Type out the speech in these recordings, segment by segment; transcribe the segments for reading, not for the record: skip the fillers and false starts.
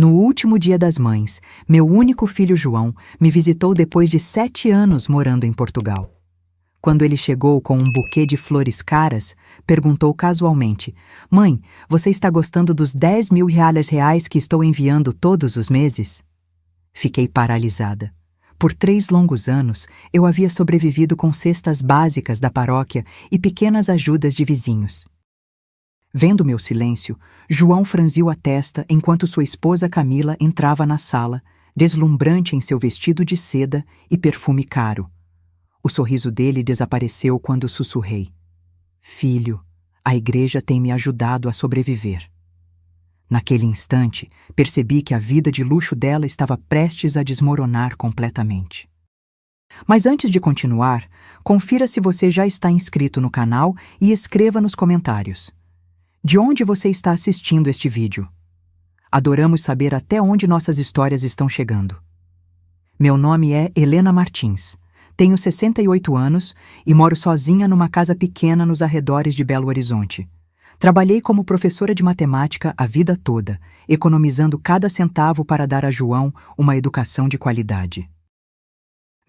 No último Dia das Mães, meu único filho João me visitou depois de 7 anos morando em Portugal. Quando ele chegou com um buquê de flores caras, perguntou casualmente: Mãe, você está gostando dos 10.000 reais que estou enviando todos os meses? Fiquei paralisada. Por 3 longos anos, eu havia sobrevivido com cestas básicas da paróquia e pequenas ajudas de vizinhos. Vendo meu silêncio, João franziu a testa enquanto sua esposa Camila entrava na sala, deslumbrante em seu vestido de seda e perfume caro. O sorriso dele desapareceu quando sussurrei: Filho, a igreja tem me ajudado a sobreviver. Naquele instante, percebi que a vida de luxo dela estava prestes a desmoronar completamente. Mas antes de continuar, confira se você já está inscrito no canal e escreva nos comentários: de onde você está assistindo este vídeo? Adoramos saber até onde nossas histórias estão chegando. Meu nome é Helena Martins. Tenho 68 anos e moro sozinha numa casa pequena nos arredores de Belo Horizonte. Trabalhei como professora de matemática a vida toda, economizando cada centavo para dar a João uma educação de qualidade.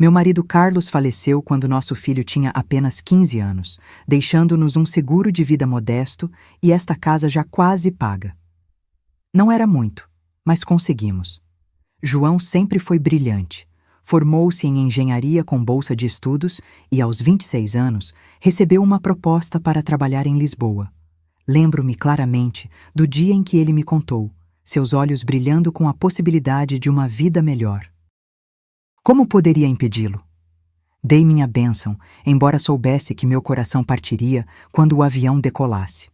Meu marido Carlos faleceu quando nosso filho tinha apenas 15 anos, deixando-nos um seguro de vida modesto e esta casa já quase paga. Não era muito, mas conseguimos. João sempre foi brilhante. Formou-se em engenharia com bolsa de estudos e, aos 26 anos, recebeu uma proposta para trabalhar em Lisboa. Lembro-me claramente do dia em que ele me contou, seus olhos brilhando com a possibilidade de uma vida melhor. Como poderia impedi-lo? Dei minha bênção, embora soubesse que meu coração partiria quando o avião decolasse.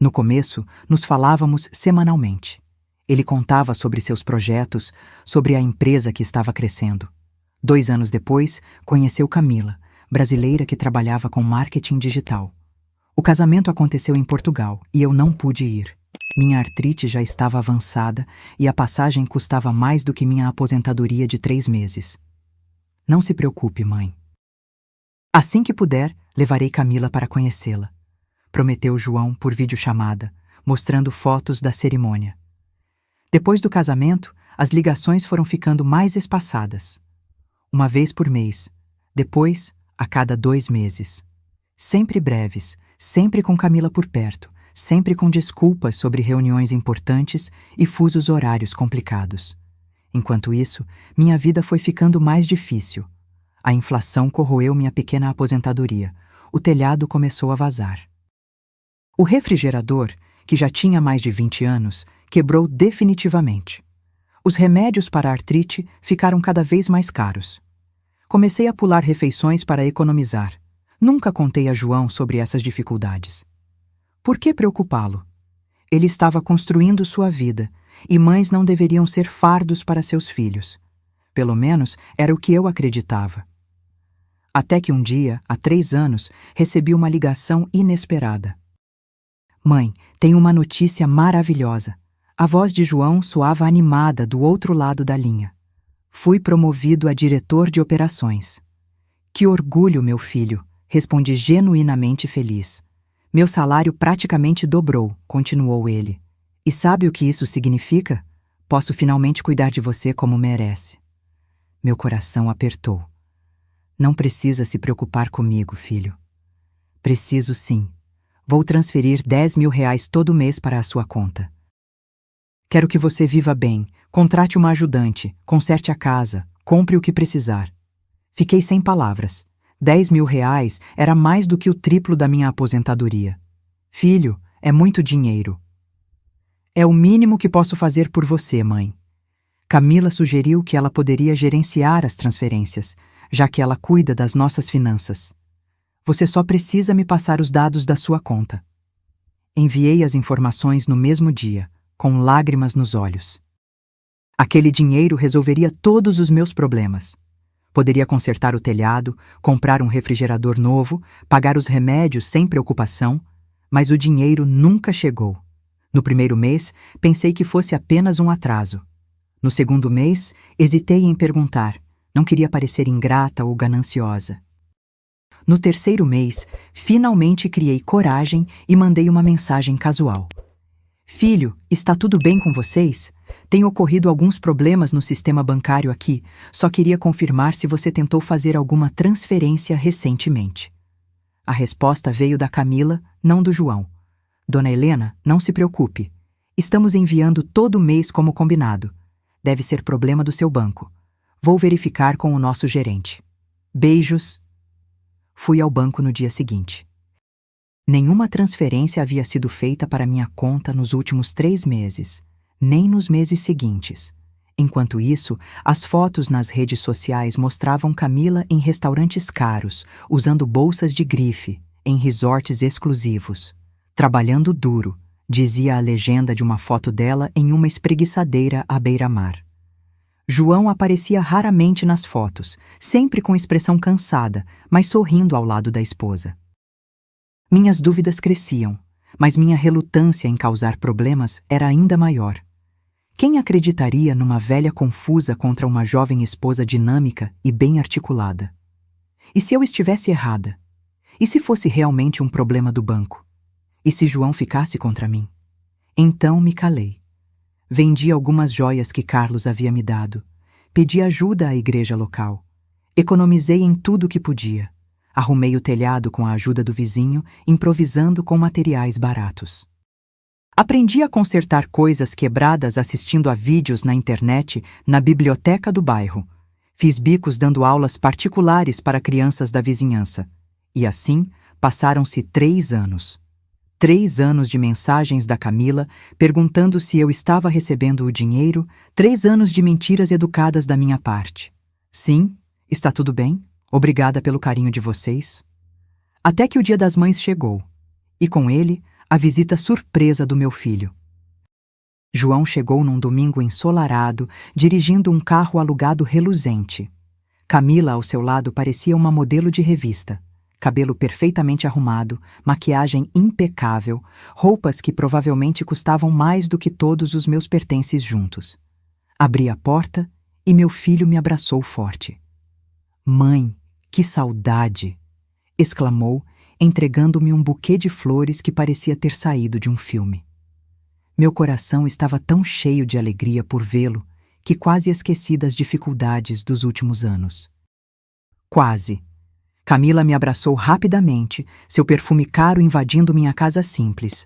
No começo, nos falávamos semanalmente. Ele contava sobre seus projetos, sobre a empresa que estava crescendo. 2 anos depois, conheceu Camila, brasileira que trabalhava com marketing digital. O casamento aconteceu em Portugal e eu não pude ir. Minha artrite já estava avançada e a passagem custava mais do que minha aposentadoria de 3 meses. Não se preocupe, mãe. Assim que puder, levarei Camila para conhecê-la, prometeu João por videochamada, mostrando fotos da cerimônia. Depois do casamento, as ligações foram ficando mais espaçadas. Uma vez por mês, depois, a cada 2 meses. Sempre breves, sempre com Camila por perto, sempre com desculpas sobre reuniões importantes e fusos horários complicados. Enquanto isso, minha vida foi ficando mais difícil. A inflação corroeu minha pequena aposentadoria. O telhado começou a vazar. O refrigerador, que já tinha mais de 20 anos, quebrou definitivamente. Os remédios para a artrite ficaram cada vez mais caros. Comecei a pular refeições para economizar. Nunca contei a João sobre essas dificuldades. Por que preocupá-lo? Ele estava construindo sua vida, e mães não deveriam ser fardos para seus filhos. Pelo menos era o que eu acreditava. Até que um dia, há 3 anos, recebi uma ligação inesperada. Mãe, tenho uma notícia maravilhosa. A voz de João soava animada do outro lado da linha. Fui promovido a diretor de operações. Que orgulho, meu filho, respondi genuinamente feliz. Meu salário praticamente dobrou, continuou ele. E sabe o que isso significa? Posso finalmente cuidar de você como merece. Meu coração apertou. Não precisa se preocupar comigo, filho. Preciso sim. Vou transferir 10.000 reais todo mês para a sua conta. Quero que você viva bem, contrate uma ajudante, conserte a casa, compre o que precisar. Fiquei sem palavras. 10.000 reais era mais do que o triplo da minha aposentadoria. Filho, é muito dinheiro. É o mínimo que posso fazer por você, mãe. Camila sugeriu que ela poderia gerenciar as transferências, já que ela cuida das nossas finanças. Você só precisa me passar os dados da sua conta. Enviei as informações no mesmo dia, com lágrimas nos olhos. Aquele dinheiro resolveria todos os meus problemas. Poderia consertar o telhado, comprar um refrigerador novo, pagar os remédios sem preocupação, mas o dinheiro nunca chegou. No primeiro mês, pensei que fosse apenas um atraso. No segundo mês, hesitei em perguntar. Não queria parecer ingrata ou gananciosa. No terceiro mês, finalmente criei coragem e mandei uma mensagem casual. Filho, está tudo bem com vocês? Tem ocorrido alguns problemas no sistema bancário aqui. Só queria confirmar se você tentou fazer alguma transferência recentemente. A resposta veio da Camila, não do João. Dona Helena, não se preocupe. Estamos enviando todo mês como combinado. Deve ser problema do seu banco. Vou verificar com o nosso gerente. Beijos. Fui ao banco no dia seguinte. Nenhuma transferência havia sido feita para minha conta nos últimos 3 meses, nem nos meses seguintes. Enquanto isso, as fotos nas redes sociais mostravam Camila em restaurantes caros, usando bolsas de grife, em resorts exclusivos. Trabalhando duro, dizia a legenda de uma foto dela em uma espreguiçadeira à beira-mar. João aparecia raramente nas fotos, sempre com expressão cansada, mas sorrindo ao lado da esposa. Minhas dúvidas cresciam, mas minha relutância em causar problemas era ainda maior. Quem acreditaria numa velha confusa contra uma jovem esposa dinâmica e bem articulada? E se eu estivesse errada? E se fosse realmente um problema do banco? E se João ficasse contra mim? Então me calei. Vendi algumas joias que Carlos havia me dado. Pedi ajuda à igreja local. Economizei em tudo o que podia. Arrumei o telhado com a ajuda do vizinho, improvisando com materiais baratos. Aprendi a consertar coisas quebradas assistindo a vídeos na internet na biblioteca do bairro. Fiz bicos dando aulas particulares para crianças da vizinhança. E assim, passaram-se 3 anos. 3 anos de mensagens da Camila, perguntando se eu estava recebendo o dinheiro, 3 anos de mentiras educadas da minha parte. Sim, está tudo bem, obrigada pelo carinho de vocês. Até que o Dia das Mães chegou, e com ele, a visita surpresa do meu filho. João chegou num domingo ensolarado, dirigindo um carro alugado reluzente. Camila, ao seu lado, parecia uma modelo de revista. Cabelo perfeitamente arrumado, maquiagem impecável, roupas que provavelmente custavam mais do que todos os meus pertences juntos. Abri a porta e meu filho me abraçou forte. "Mãe, que saudade!" exclamou, entregando-me um buquê de flores que parecia ter saído de um filme. Meu coração estava tão cheio de alegria por vê-lo que quase esqueci das dificuldades dos últimos anos. Quase. Camila me abraçou rapidamente, seu perfume caro invadindo minha casa simples.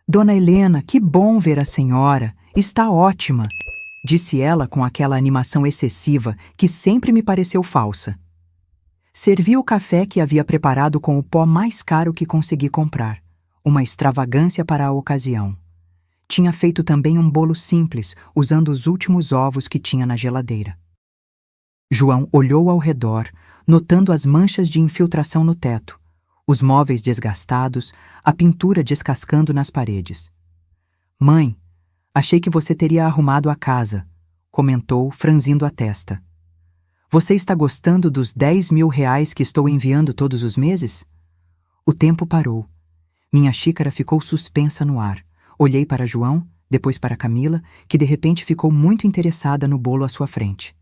"Dona Helena, que bom ver a senhora! Está ótima!" disse ela com aquela animação excessiva que sempre me pareceu falsa. Servi o café que havia preparado com o pó mais caro que consegui comprar, uma extravagância para a ocasião. Tinha feito também um bolo simples, usando os últimos ovos que tinha na geladeira. João olhou ao redor, notando as manchas de infiltração no teto, os móveis desgastados, a pintura descascando nas paredes. "Mãe, achei que você teria arrumado a casa", comentou, franzindo a testa. "Você está gostando dos 10.000 reais que estou enviando todos os meses?" O tempo parou. Minha xícara ficou suspensa no ar. Olhei para João, depois para Camila, que de repente ficou muito interessada no bolo à sua frente.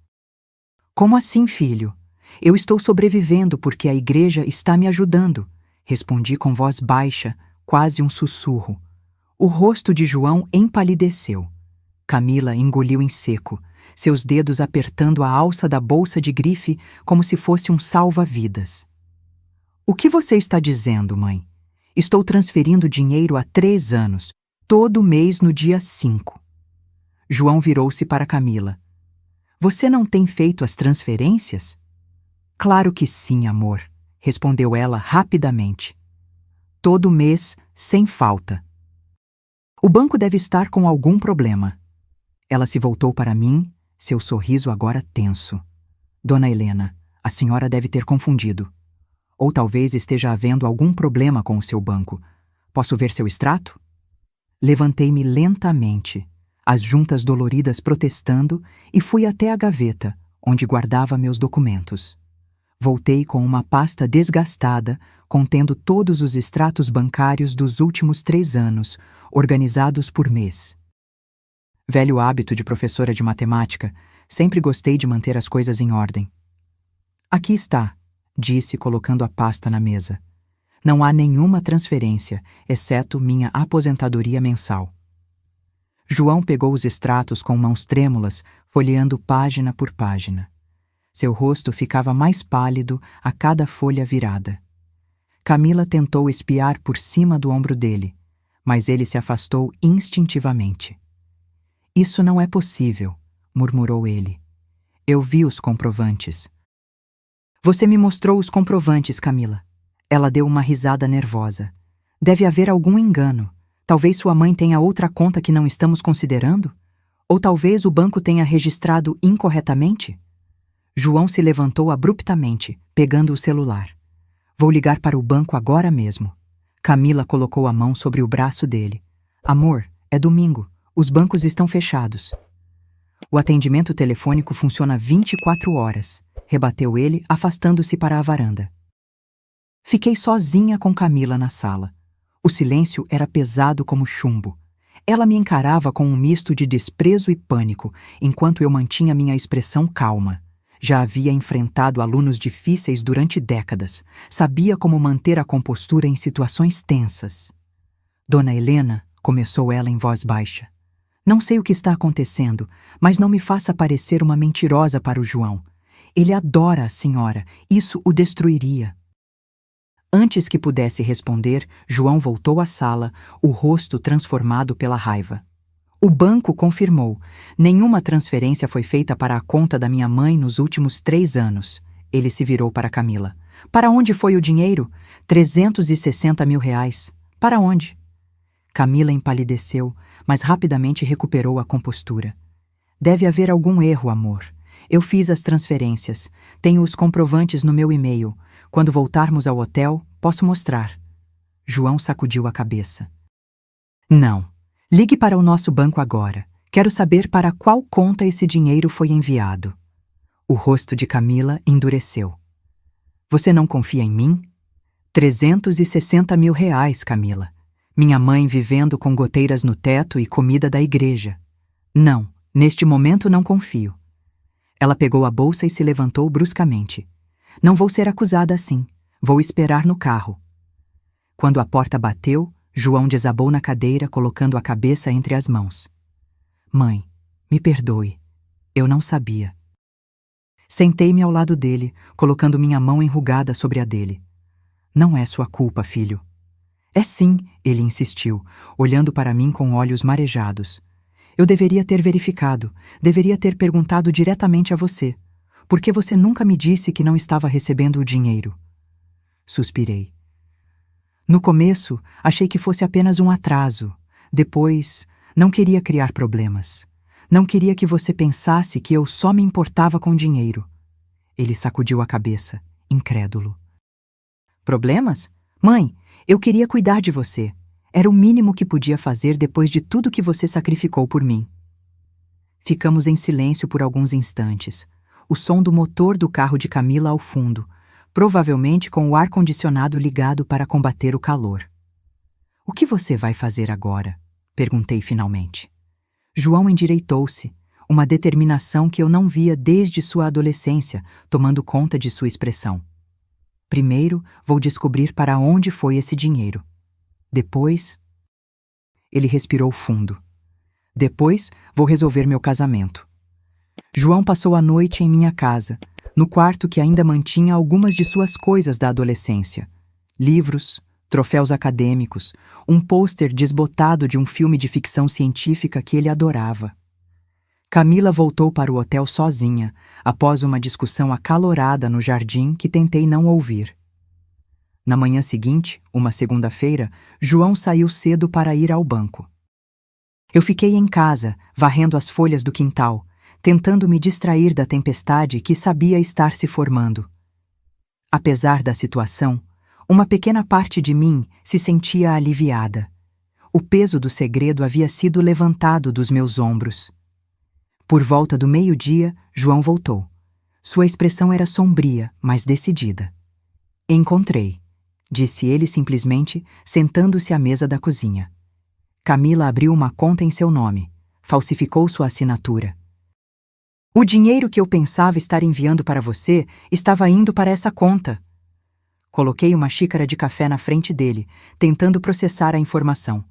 "Como assim, filho? Eu estou sobrevivendo porque a igreja está me ajudando", respondi com voz baixa, quase um sussurro. O rosto de João empalideceu. Camila engoliu em seco, seus dedos apertando a alça da bolsa de grife como se fosse um salva-vidas. "O que você está dizendo, mãe? Estou transferindo dinheiro há 3 anos, todo mês no dia 5. João virou-se para Camila. "Você não tem feito as transferências?" "Claro que sim, amor", respondeu ela rapidamente. "Todo mês, sem falta." "O banco deve estar com algum problema." Ela se voltou para mim, seu sorriso agora tenso. "Dona Helena, a senhora deve ter confundido. Ou talvez esteja havendo algum problema com o seu banco. Posso ver seu extrato?" Levantei-me lentamente, as juntas doloridas protestando, e fui até a gaveta, onde guardava meus documentos. Voltei com uma pasta desgastada, contendo todos os extratos bancários dos últimos 3 anos, organizados por mês. Velho hábito de professora de matemática, sempre gostei de manter as coisas em ordem. "Aqui está", disse, colocando a pasta na mesa. "Não há nenhuma transferência, exceto minha aposentadoria mensal." João pegou os extratos com mãos trêmulas, folheando página por página. Seu rosto ficava mais pálido a cada folha virada. Camila tentou espiar por cima do ombro dele, mas ele se afastou instintivamente. "Isso não é possível", murmurou ele. "Eu vi os comprovantes." "Você me mostrou os comprovantes, Camila." Ela deu uma risada nervosa. "Deve haver algum engano. Talvez sua mãe tenha outra conta que não estamos considerando? Ou talvez o banco tenha registrado incorretamente?" João se levantou abruptamente, pegando o celular. "Vou ligar para o banco agora mesmo." Camila colocou a mão sobre o braço dele. "Amor, é domingo. Os bancos estão fechados." "O atendimento telefônico funciona 24 horas, rebateu ele, afastando-se para a varanda. Fiquei sozinha com Camila na sala. O silêncio era pesado como chumbo. Ela me encarava com um misto de desprezo e pânico, enquanto eu mantinha minha expressão calma. Já havia enfrentado alunos difíceis durante décadas. Sabia como manter a compostura em situações tensas. "Dona Helena", começou ela em voz baixa. "Não sei o que está acontecendo, mas não me faça parecer uma mentirosa para o João. Ele adora a senhora. Isso o destruiria." Antes que pudesse responder, João voltou à sala, o rosto transformado pela raiva. "O banco confirmou. Nenhuma transferência foi feita para a conta da minha mãe nos últimos 3 anos. Ele se virou para Camila. "Para onde foi o dinheiro? 360 mil reais. Para onde?" Camila empalideceu, mas rapidamente recuperou a compostura. "Deve haver algum erro, amor. Eu fiz as transferências. Tenho os comprovantes no meu e-mail. Quando voltarmos ao hotel, posso mostrar." João sacudiu a cabeça. "Não. Ligue para o nosso banco agora. Quero saber para qual conta esse dinheiro foi enviado." O rosto de Camila endureceu. "Você não confia em mim? 360 mil reais, Camila. Minha mãe vivendo com goteiras no teto e comida da igreja. Não, neste momento não confio." Ela pegou a bolsa e se levantou bruscamente. "Não vou ser acusada assim. Vou esperar no carro." Quando a porta bateu, João desabou na cadeira, colocando a cabeça entre as mãos. "Mãe, me perdoe. Eu não sabia." Sentei-me ao lado dele, colocando minha mão enrugada sobre a dele. "Não é sua culpa, filho." "É sim", ele insistiu, olhando para mim com olhos marejados. "Eu deveria ter verificado, deveria ter perguntado diretamente a você. Por que você nunca me disse que não estava recebendo o dinheiro?" Suspirei. "No começo, achei que fosse apenas um atraso. Depois, não queria criar problemas. Não queria que você pensasse que eu só me importava com dinheiro." Ele sacudiu a cabeça, incrédulo. "Problemas? Mãe, eu queria cuidar de você. Era o mínimo que podia fazer depois de tudo que você sacrificou por mim." Ficamos em silêncio por alguns instantes. O som do motor do carro de Camila ao fundo, provavelmente com o ar-condicionado ligado para combater o calor. "O que você vai fazer agora?" perguntei finalmente. João endireitou-se, uma determinação que eu não via desde sua adolescência, tomando conta de sua expressão. "Primeiro, vou descobrir para onde foi esse dinheiro. Depois..." Ele respirou fundo. "Depois, vou resolver meu casamento." João passou a noite em minha casa, no quarto que ainda mantinha algumas de suas coisas da adolescência. Livros, troféus acadêmicos, um pôster desbotado de um filme de ficção científica que ele adorava. Camila voltou para o hotel sozinha, após uma discussão acalorada no jardim que tentei não ouvir. Na manhã seguinte, uma segunda-feira, João saiu cedo para ir ao banco. Eu fiquei em casa, varrendo as folhas do quintal, tentando me distrair da tempestade que sabia estar se formando. Apesar da situação, uma pequena parte de mim se sentia aliviada. O peso do segredo havia sido levantado dos meus ombros. Por volta do meio-dia, João voltou. Sua expressão era sombria, mas decidida. "Encontrei", disse ele simplesmente, sentando-se à mesa da cozinha. "Camila abriu uma conta em seu nome, falsificou sua assinatura. O dinheiro que eu pensava estar enviando para você estava indo para essa conta." Coloquei uma xícara de café na frente dele, tentando processar a informação.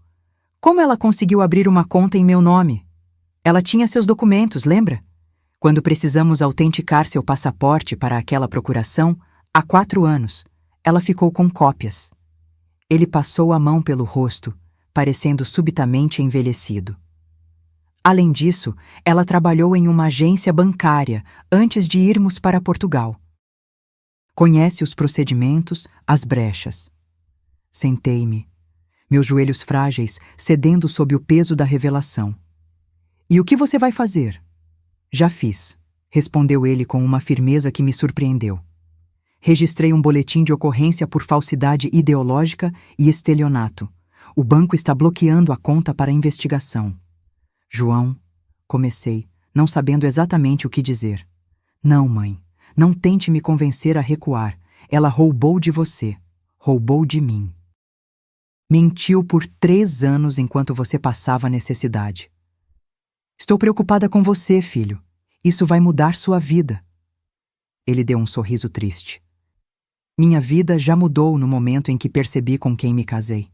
Como ela conseguiu abrir uma conta em meu nome? Ela tinha seus documentos, lembra? Quando precisamos autenticar seu passaporte para aquela procuração, há 4 anos, ela ficou com cópias. Ele passou a mão pelo rosto, parecendo subitamente envelhecido. Além disso, ela trabalhou em uma agência bancária antes de irmos para Portugal. Conhece os procedimentos, as brechas. Sentei-me, meus joelhos frágeis cedendo sob o peso da revelação. E o que você vai fazer? Já fiz, respondeu ele com uma firmeza que me surpreendeu. Registrei um boletim de ocorrência por falsidade ideológica e estelionato. O banco está bloqueando a conta para investigação. João, comecei, não sabendo exatamente o que dizer. Não, mãe, não tente me convencer a recuar. Ela roubou de você, roubou de mim. Mentiu por 3 anos enquanto você passava necessidade. Estou preocupada com você, filho. Isso vai mudar sua vida. Ele deu um sorriso triste. Minha vida já mudou no momento em que percebi com quem me casei.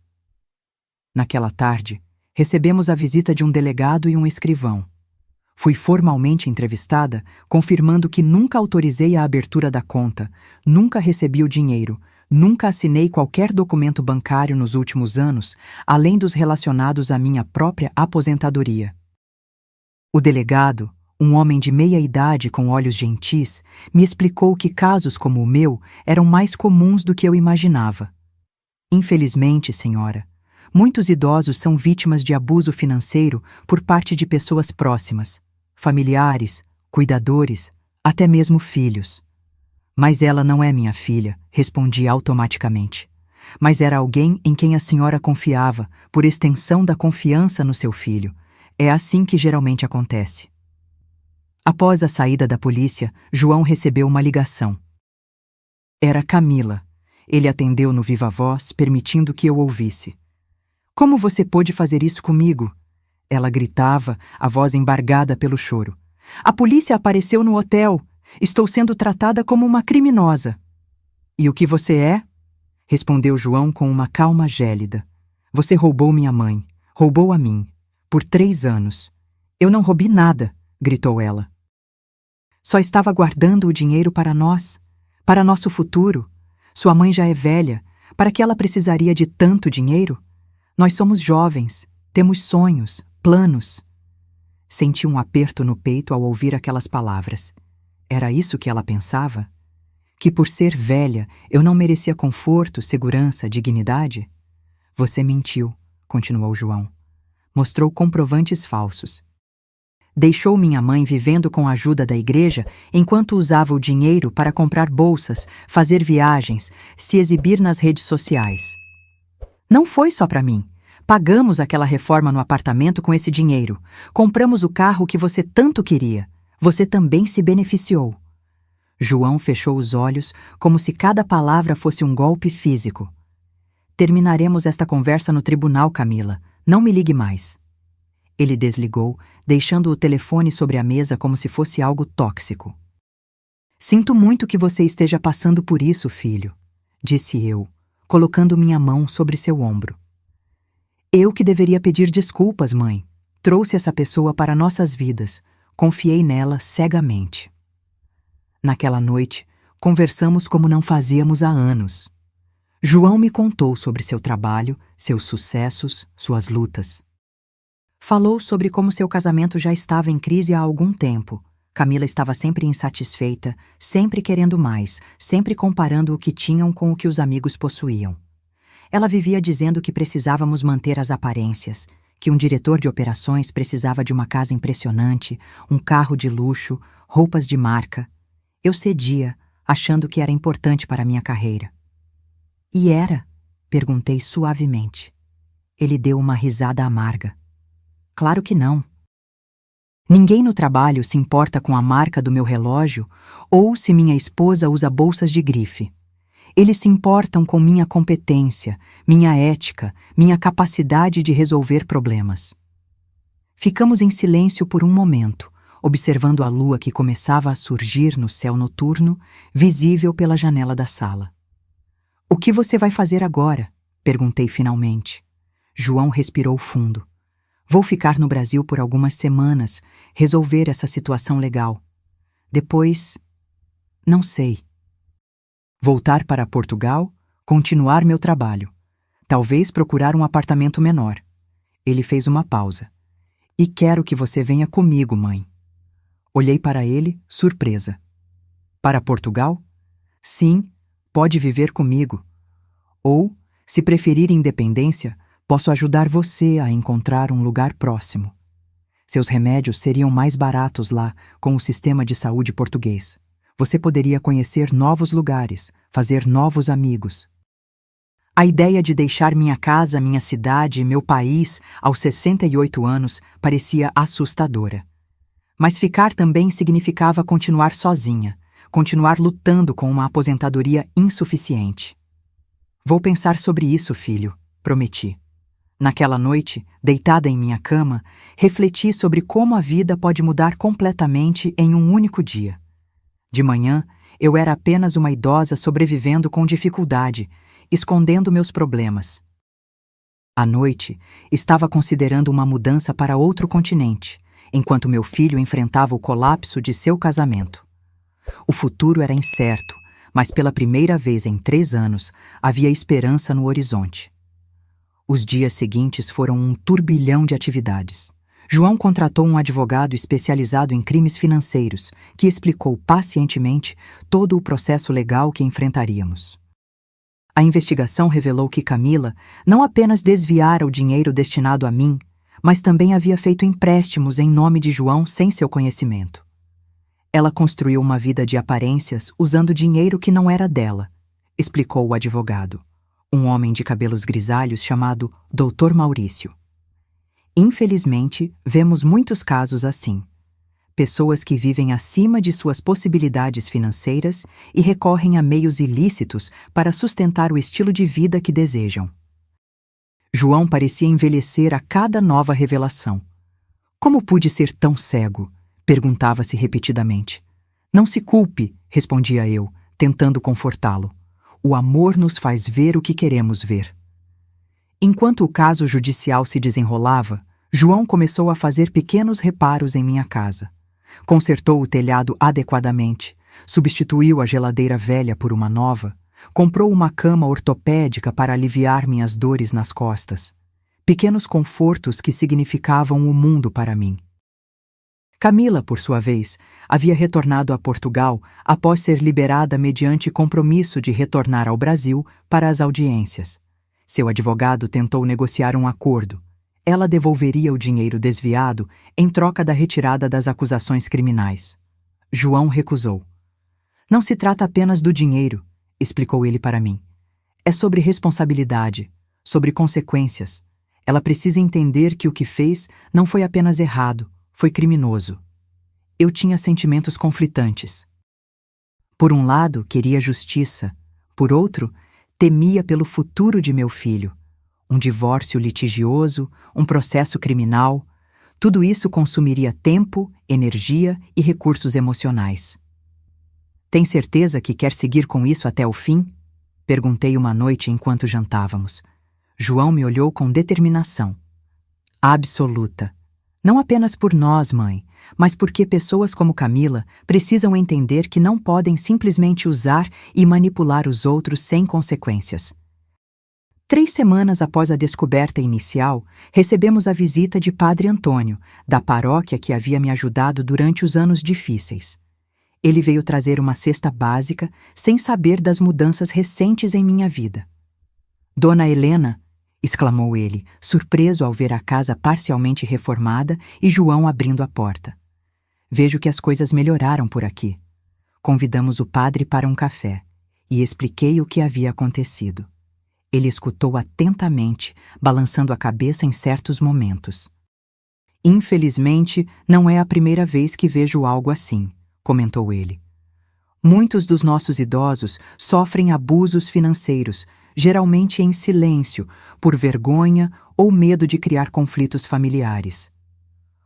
Naquela tarde, recebemos a visita de um delegado e um escrivão. Fui formalmente entrevistada, confirmando que nunca autorizei a abertura da conta, nunca recebi o dinheiro, nunca assinei qualquer documento bancário nos últimos anos, além dos relacionados à minha própria aposentadoria. O delegado, um homem de meia idade com olhos gentis, me explicou que casos como o meu eram mais comuns do que eu imaginava. Infelizmente, senhora, muitos idosos são vítimas de abuso financeiro por parte de pessoas próximas, familiares, cuidadores, até mesmo filhos. Mas ela não é minha filha, respondi automaticamente. Mas era alguém em quem a senhora confiava, por extensão da confiança no seu filho. É assim que geralmente acontece. Após a saída da polícia, João recebeu uma ligação. Era Camila. Ele atendeu no viva voz, permitindo que eu ouvisse. Como você pôde fazer isso comigo? Ela gritava, a voz embargada pelo choro. A polícia apareceu no hotel. Estou sendo tratada como uma criminosa. E o que você é? Respondeu João com uma calma gélida. Você roubou minha mãe. Roubou a mim. Por 3 anos. Eu não roubei nada, gritou ela. Só estava guardando o dinheiro para nós, para nosso futuro. Sua mãe já é velha. Para que ela precisaria de tanto dinheiro? Nós somos jovens, temos sonhos, planos. Senti um aperto no peito ao ouvir aquelas palavras. Era isso que ela pensava? Que por ser velha eu não merecia conforto, segurança, dignidade? Você mentiu, continuou João. Mostrou comprovantes falsos. Deixou minha mãe vivendo com a ajuda da igreja enquanto usava o dinheiro para comprar bolsas, fazer viagens, se exibir nas redes sociais. Não foi só para mim. Pagamos aquela reforma no apartamento com esse dinheiro. Compramos o carro que você tanto queria. Você também se beneficiou. João fechou os olhos como se cada palavra fosse um golpe físico. Terminaremos esta conversa no tribunal, Camila. Não me ligue mais. Ele desligou, deixando o telefone sobre a mesa como se fosse algo tóxico. Sinto muito que você esteja passando por isso, filho, disse eu, colocando minha mão sobre seu ombro. Eu que deveria pedir desculpas, mãe. Trouxe essa pessoa para nossas vidas. Confiei nela cegamente. Naquela noite, conversamos como não fazíamos há anos. João me contou sobre seu trabalho, seus sucessos, suas lutas. Falou sobre como seu casamento já estava em crise há algum tempo. Camila estava sempre insatisfeita, sempre querendo mais, sempre comparando o que tinham com o que os amigos possuíam. Ela vivia dizendo que precisávamos manter as aparências, que um diretor de operações precisava de uma casa impressionante, um carro de luxo, roupas de marca. Eu cedia, achando que era importante para minha carreira. E era? Perguntei suavemente. Ele deu uma risada amarga. Claro que não. Ninguém no trabalho se importa com a marca do meu relógio ou se minha esposa usa bolsas de grife. Eles se importam com minha competência, minha ética, minha capacidade de resolver problemas. Ficamos em silêncio por um momento, observando a lua que começava a surgir no céu noturno, visível pela janela da sala. O que você vai fazer agora? Perguntei finalmente. João respirou fundo. Vou ficar no Brasil por algumas semanas, resolver essa situação legal. Depois, não sei. Voltar para Portugal, continuar meu trabalho. Talvez procurar um apartamento menor. Ele fez uma pausa. E quero que você venha comigo, mãe. Olhei para ele, surpresa. Para Portugal? Sim, pode viver comigo. Ou, se preferir independência, posso ajudar você a encontrar um lugar próximo. Seus remédios seriam mais baratos lá, com o sistema de saúde português. Você poderia conhecer novos lugares, fazer novos amigos. A ideia de deixar minha casa, minha cidade e meu país aos 68 anos parecia assustadora. Mas ficar também significava continuar sozinha, continuar lutando com uma aposentadoria insuficiente. Vou pensar sobre isso, filho, prometi. Naquela noite, deitada em minha cama, refleti sobre como a vida pode mudar completamente em um único dia. De manhã, eu era apenas uma idosa sobrevivendo com dificuldade, escondendo meus problemas. À noite, estava considerando uma mudança para outro continente, enquanto meu filho enfrentava o colapso de seu casamento. O futuro era incerto, mas pela primeira vez em 3 anos, havia esperança no horizonte. Os dias seguintes foram um turbilhão de atividades. João contratou um advogado especializado em crimes financeiros, que explicou pacientemente todo o processo legal que enfrentaríamos. A investigação revelou que Camila não apenas desviara o dinheiro destinado a mim, mas também havia feito empréstimos em nome de João sem seu conhecimento. Ela construiu uma vida de aparências usando dinheiro que não era dela, explicou o advogado, um homem de cabelos grisalhos chamado Dr. Maurício. Infelizmente, vemos muitos casos assim. Pessoas que vivem acima de suas possibilidades financeiras e recorrem a meios ilícitos para sustentar o estilo de vida que desejam. João parecia envelhecer a cada nova revelação. Como pude ser tão cego? Perguntava-se repetidamente. Não se culpe, respondia eu, tentando confortá-lo. O amor nos faz ver o que queremos ver. Enquanto o caso judicial se desenrolava, João começou a fazer pequenos reparos em minha casa. Consertou o telhado adequadamente, substituiu a geladeira velha por uma nova, comprou uma cama ortopédica para aliviar minhas dores nas costas. Pequenos confortos que significavam o mundo para mim. Camila, por sua vez, havia retornado a Portugal após ser liberada mediante compromisso de retornar ao Brasil para as audiências. Seu advogado tentou negociar um acordo. Ela devolveria o dinheiro desviado em troca da retirada das acusações criminais. João recusou. Não se trata apenas do dinheiro, explicou ele para mim. É sobre responsabilidade, sobre consequências. Ela precisa entender que o que fez não foi apenas errado, foi criminoso. Eu tinha sentimentos conflitantes. Por um lado, queria justiça. Por outro, temia pelo futuro de meu filho. Um divórcio litigioso, um processo criminal, tudo isso consumiria tempo, energia e recursos emocionais. Tem certeza que quer seguir com isso até o fim? Perguntei uma noite enquanto jantávamos. João me olhou com determinação. Absoluta. Não apenas por nós, mãe, mas porque pessoas como Camila precisam entender que não podem simplesmente usar e manipular os outros sem consequências. 3 semanas após a descoberta inicial, recebemos a visita de Padre Antônio, da paróquia que havia me ajudado durante os anos difíceis. Ele veio trazer uma cesta básica, sem saber das mudanças recentes em minha vida. Dona Helena, exclamou ele, surpreso ao ver a casa parcialmente reformada e João abrindo a porta. Vejo que as coisas melhoraram por aqui. Convidamos o padre para um café e expliquei o que havia acontecido. Ele escutou atentamente, balançando a cabeça em certos momentos. Infelizmente, não é a primeira vez que vejo algo assim, comentou ele. Muitos dos nossos idosos sofrem abusos financeiros, geralmente em silêncio, por vergonha ou medo de criar conflitos familiares.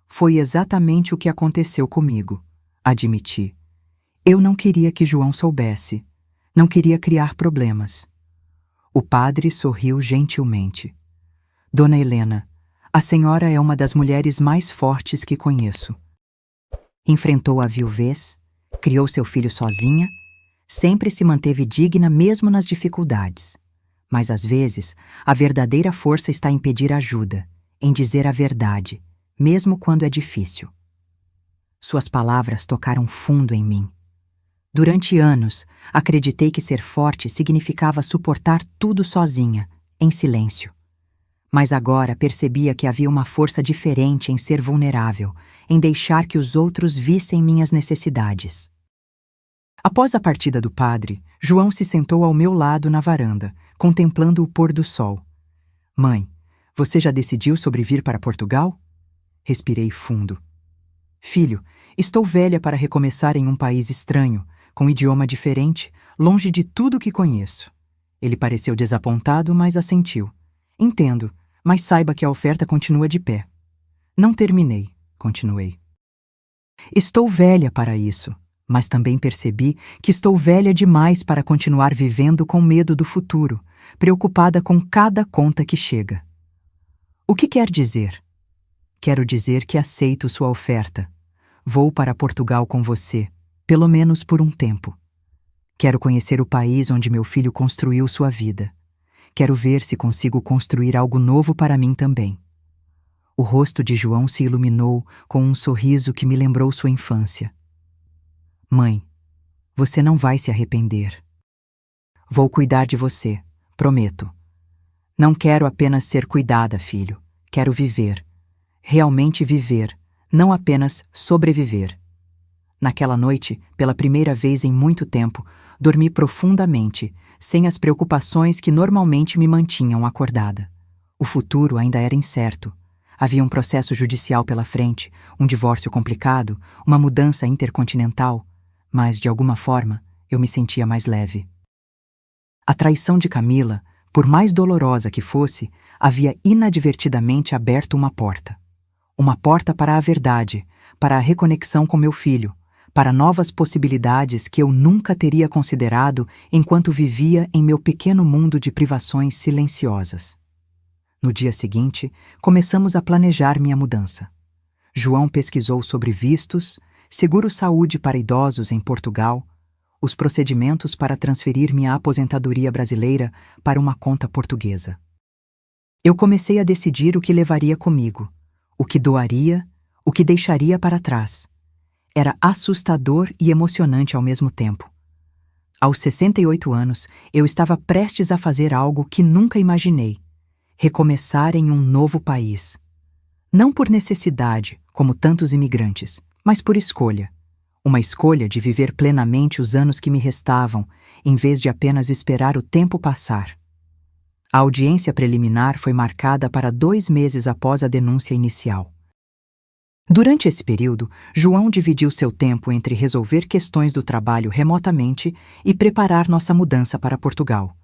Foi exatamente o que aconteceu comigo, admiti. Eu não queria que João soubesse. Não queria criar problemas. O padre sorriu gentilmente. Dona Helena, a senhora é uma das mulheres mais fortes que conheço. Enfrentou a viuvez, criou seu filho sozinha, sempre se manteve digna mesmo nas dificuldades. Mas às vezes, a verdadeira força está em pedir ajuda, em dizer a verdade, mesmo quando é difícil. Suas palavras tocaram fundo em mim. Durante anos, acreditei que ser forte significava suportar tudo sozinha, em silêncio. Mas agora percebia que havia uma força diferente em ser vulnerável, em deixar que os outros vissem minhas necessidades. Após a partida do padre, João se sentou ao meu lado na varanda, contemplando o pôr do sol. Mãe, você já decidiu sobre vir para Portugal? Respirei fundo. Filho, estou velha para recomeçar em um país estranho, com idioma diferente, longe de tudo que conheço. Ele pareceu desapontado, mas assentiu. Entendo, mas saiba que a oferta continua de pé. Não terminei, continuei. Estou velha para isso, mas também percebi que estou velha demais para continuar vivendo com medo do futuro, preocupada com cada conta que chega. O que quer dizer? Quero dizer que aceito sua oferta. Vou para Portugal com você, pelo menos por um tempo. Quero conhecer o país onde meu filho construiu sua vida. Quero ver se consigo construir algo novo para mim também. O rosto de João se iluminou com um sorriso que me lembrou sua infância. Mãe, você não vai se arrepender. Vou cuidar de você, prometo. Não quero apenas ser cuidada, filho. Quero viver. Realmente viver, não apenas sobreviver. Naquela noite, pela primeira vez em muito tempo, dormi profundamente, sem as preocupações que normalmente me mantinham acordada. O futuro ainda era incerto. Havia um processo judicial pela frente, um divórcio complicado, uma mudança intercontinental, mas, de alguma forma, eu me sentia mais leve. A traição de Camila, por mais dolorosa que fosse, havia inadvertidamente aberto uma porta. Uma porta para a verdade, para a reconexão com meu filho, para novas possibilidades que eu nunca teria considerado enquanto vivia em meu pequeno mundo de privações silenciosas. No dia seguinte, começamos a planejar minha mudança. João pesquisou sobre vistos, seguro-saúde para idosos em Portugal, os procedimentos para transferir minha aposentadoria brasileira para uma conta portuguesa. Eu comecei a decidir o que levaria comigo, o que doaria, o que deixaria para trás. Era assustador e emocionante ao mesmo tempo. Aos 68 anos, eu estava prestes a fazer algo que nunca imaginei: recomeçar em um novo país. Não por necessidade, como tantos imigrantes, mas por escolha. Uma escolha de viver plenamente os anos que me restavam, em vez de apenas esperar o tempo passar. A audiência preliminar foi marcada para 2 meses após a denúncia inicial. Durante esse período, João dividiu seu tempo entre resolver questões do trabalho remotamente e preparar nossa mudança para Portugal.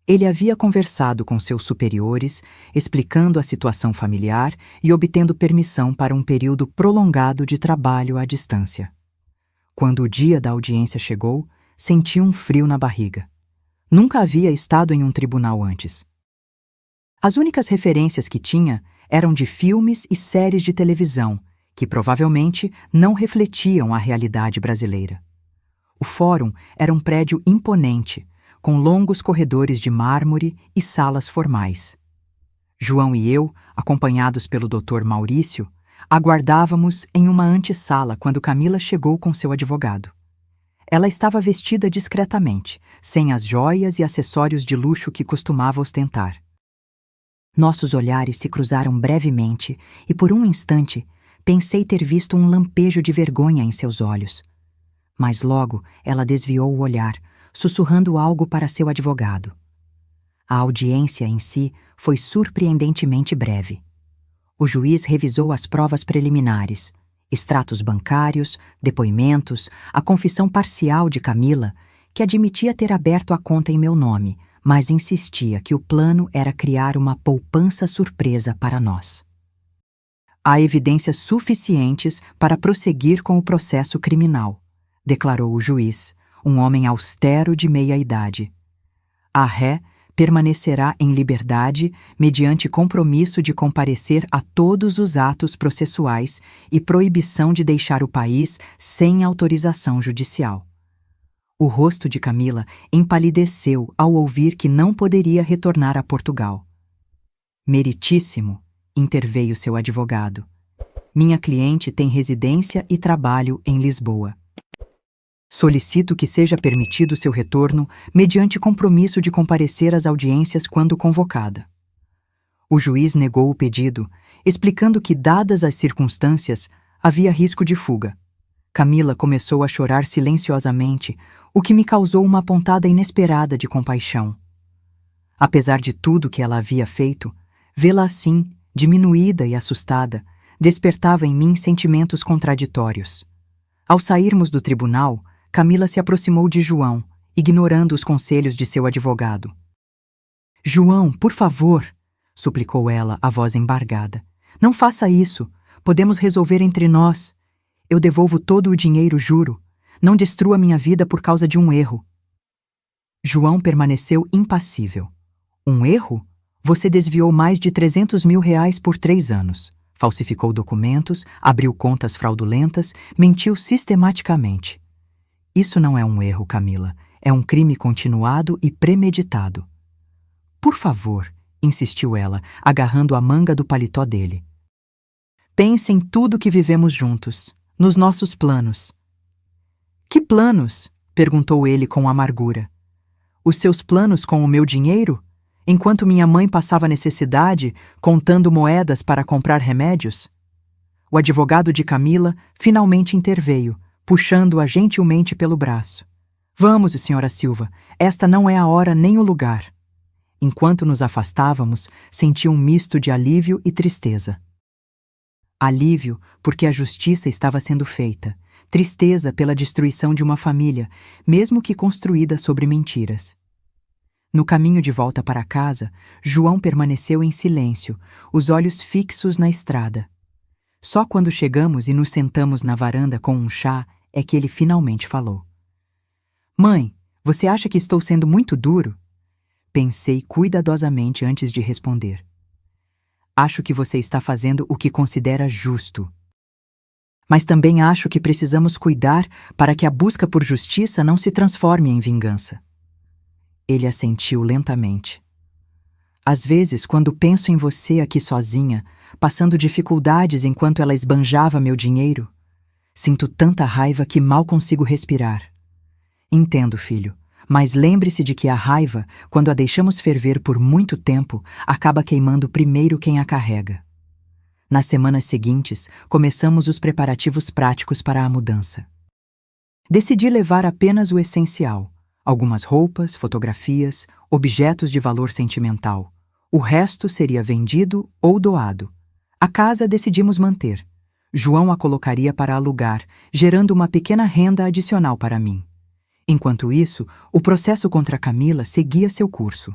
Ele havia conversado com seus superiores, explicando a situação familiar e obtendo permissão para um período prolongado de trabalho à distância. Quando o dia da audiência chegou, senti um frio na barriga. Nunca havia estado em um tribunal antes. As únicas referências que tinha eram de filmes e séries de televisão, que provavelmente não refletiam a realidade brasileira. O fórum era um prédio imponente, com longos corredores de mármore e salas formais. João e eu, acompanhados pelo Dr. Maurício, aguardávamos em uma antessala quando Camila chegou com seu advogado. Ela estava vestida discretamente, sem as joias e acessórios de luxo que costumava ostentar. Nossos olhares se cruzaram brevemente e, por um instante, pensei ter visto um lampejo de vergonha em seus olhos. Mas logo ela desviou o olhar, sussurrando algo para seu advogado. A audiência em si foi surpreendentemente breve. O juiz revisou as provas preliminares, extratos bancários, depoimentos, a confissão parcial de Camila, que admitia ter aberto a conta em meu nome, mas insistia que o plano era criar uma poupança surpresa para nós. Há evidências suficientes para prosseguir com o processo criminal, declarou o juiz, um homem austero de meia idade. A ré permanecerá em liberdade mediante compromisso de comparecer a todos os atos processuais e proibição de deixar o país sem autorização judicial. O rosto de Camila empalideceu ao ouvir que não poderia retornar a Portugal. Meritíssimo, interveio seu advogado. Minha cliente tem residência e trabalho em Lisboa. Solicito que seja permitido seu retorno mediante compromisso de comparecer às audiências quando convocada. O juiz negou o pedido, explicando que, dadas as circunstâncias, havia risco de fuga. Camila começou a chorar silenciosamente, o que me causou uma pontada inesperada de compaixão. Apesar de tudo que ela havia feito, vê-la assim, diminuída e assustada, despertava em mim sentimentos contraditórios. Ao sairmos do tribunal, Camila se aproximou de João, ignorando os conselhos de seu advogado. João, por favor, suplicou ela, a voz embargada. Não faça isso. Podemos resolver entre nós. Eu devolvo todo o dinheiro, juro. Não destrua minha vida por causa de um erro. João permaneceu impassível. Um erro? Você desviou mais de 300 mil reais por 3 anos. Falsificou documentos, abriu contas fraudulentas, mentiu sistematicamente. Isso não é um erro, Camila. É um crime continuado e premeditado. Por favor, insistiu ela, agarrando a manga do paletó dele. Pense em tudo que vivemos juntos, nos nossos planos. Que planos? Perguntou ele com amargura. Os seus planos com o meu dinheiro? Enquanto minha mãe passava necessidade, contando moedas para comprar remédios? O advogado de Camila finalmente interveio, puxando-a gentilmente pelo braço. Vamos, senhora Silva, esta não é a hora nem o lugar. Enquanto nos afastávamos, senti um misto de alívio e tristeza. Alívio, porque a justiça estava sendo feita. Tristeza pela destruição de uma família, mesmo que construída sobre mentiras. No caminho de volta para casa, João permaneceu em silêncio, os olhos fixos na estrada. Só quando chegamos e nos sentamos na varanda com um chá é que ele finalmente falou. Mãe, você acha que estou sendo muito duro? Pensei cuidadosamente antes de responder. Acho que você está fazendo o que considera justo. Mas também acho que precisamos cuidar para que a busca por justiça não se transforme em vingança. Ele assentiu lentamente. Às vezes, quando penso em você aqui sozinha, passando dificuldades enquanto ela esbanjava meu dinheiro, sinto tanta raiva que mal consigo respirar. Entendo, filho, mas lembre-se de que a raiva, quando a deixamos ferver por muito tempo, acaba queimando primeiro quem a carrega. Nas semanas seguintes, começamos os preparativos práticos para a mudança. Decidi levar apenas o essencial: algumas roupas, fotografias, objetos de valor sentimental. O resto seria vendido ou doado. A casa decidimos manter. João a colocaria para alugar, gerando uma pequena renda adicional para mim. Enquanto isso, o processo contra Camila seguia seu curso.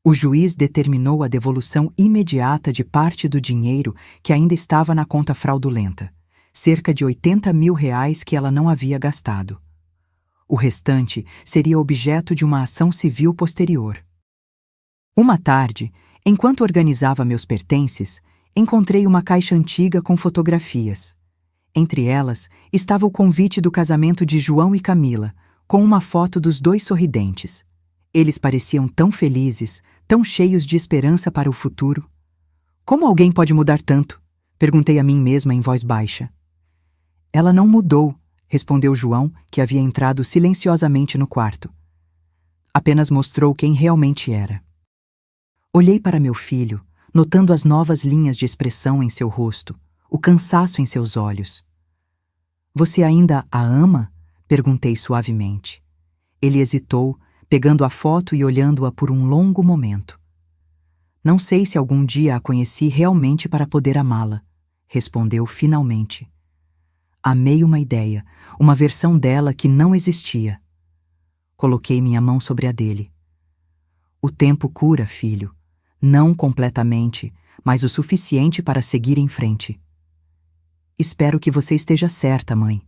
O juiz determinou a devolução imediata de parte do dinheiro que ainda estava na conta fraudulenta, cerca de 80 mil reais que ela não havia gastado. O restante seria objeto de uma ação civil posterior. Uma tarde, enquanto organizava meus pertences, encontrei uma caixa antiga com fotografias. Entre elas estava o convite do casamento de João e Camila, com uma foto dos dois sorridentes. Eles pareciam tão felizes, tão cheios de esperança para o futuro. Como alguém pode mudar tanto? Perguntei a mim mesma em voz baixa. Ela não mudou, respondeu João, que havia entrado silenciosamente no quarto. Apenas mostrou quem realmente era. Olhei para meu filho, notando as novas linhas de expressão em seu rosto, o cansaço em seus olhos. Você ainda a ama? Perguntei suavemente. Ele hesitou, pegando a foto e olhando-a por um longo momento. Não sei se algum dia a conheci realmente para poder amá-la, respondeu finalmente. Amei uma ideia, uma versão dela que não existia. Coloquei minha mão sobre a dele. O tempo cura, filho. Não completamente, mas o suficiente para seguir em frente. Espero que você esteja certa, mãe.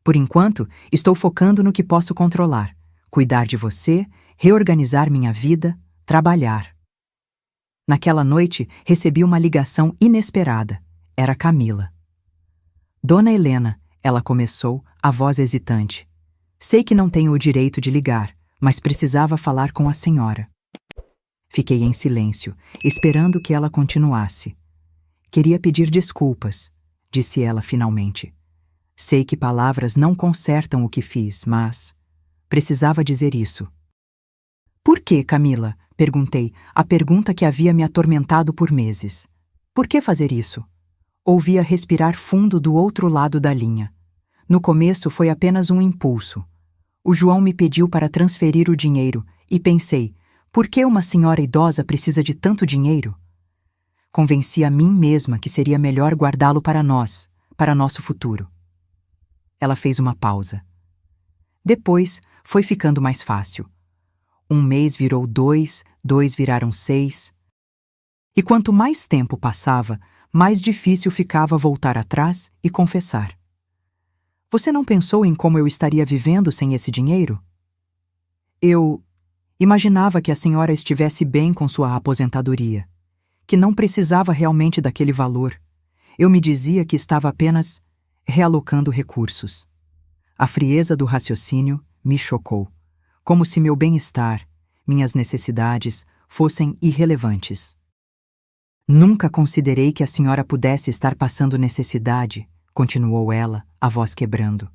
Por enquanto, estou focando no que posso controlar. Cuidar de você, reorganizar minha vida, trabalhar. Naquela noite, recebi uma ligação inesperada. Era Camila. Dona Helena, ela começou, a voz hesitante. Sei que não tenho o direito de ligar, mas precisava falar com a senhora. Fiquei em silêncio, esperando que ela continuasse. Queria pedir desculpas, disse ela finalmente. Sei que palavras não consertam o que fiz, mas precisava dizer isso. Por que, Camila? Perguntei, a pergunta que havia me atormentado por meses. Por que fazer isso? Ouvia respirar fundo do outro lado da linha. No começo foi apenas um impulso. O João me pediu para transferir o dinheiro e pensei, por que uma senhora idosa precisa de tanto dinheiro? Convenci a mim mesma que seria melhor guardá-lo para nós, para nosso futuro. Ela fez uma pausa. Depois, foi ficando mais fácil. 1 mês virou 2, 2 viraram 6. E quanto mais tempo passava, mais difícil ficava voltar atrás e confessar. Você não pensou em como eu estaria vivendo sem esse dinheiro? Eu imaginava que a senhora estivesse bem com sua aposentadoria, que não precisava realmente daquele valor. Eu me dizia que estava apenas realocando recursos. A frieza do raciocínio me chocou, como se meu bem-estar, minhas necessidades, fossem irrelevantes. Nunca considerei que a senhora pudesse estar passando necessidade, continuou ela, a voz quebrando.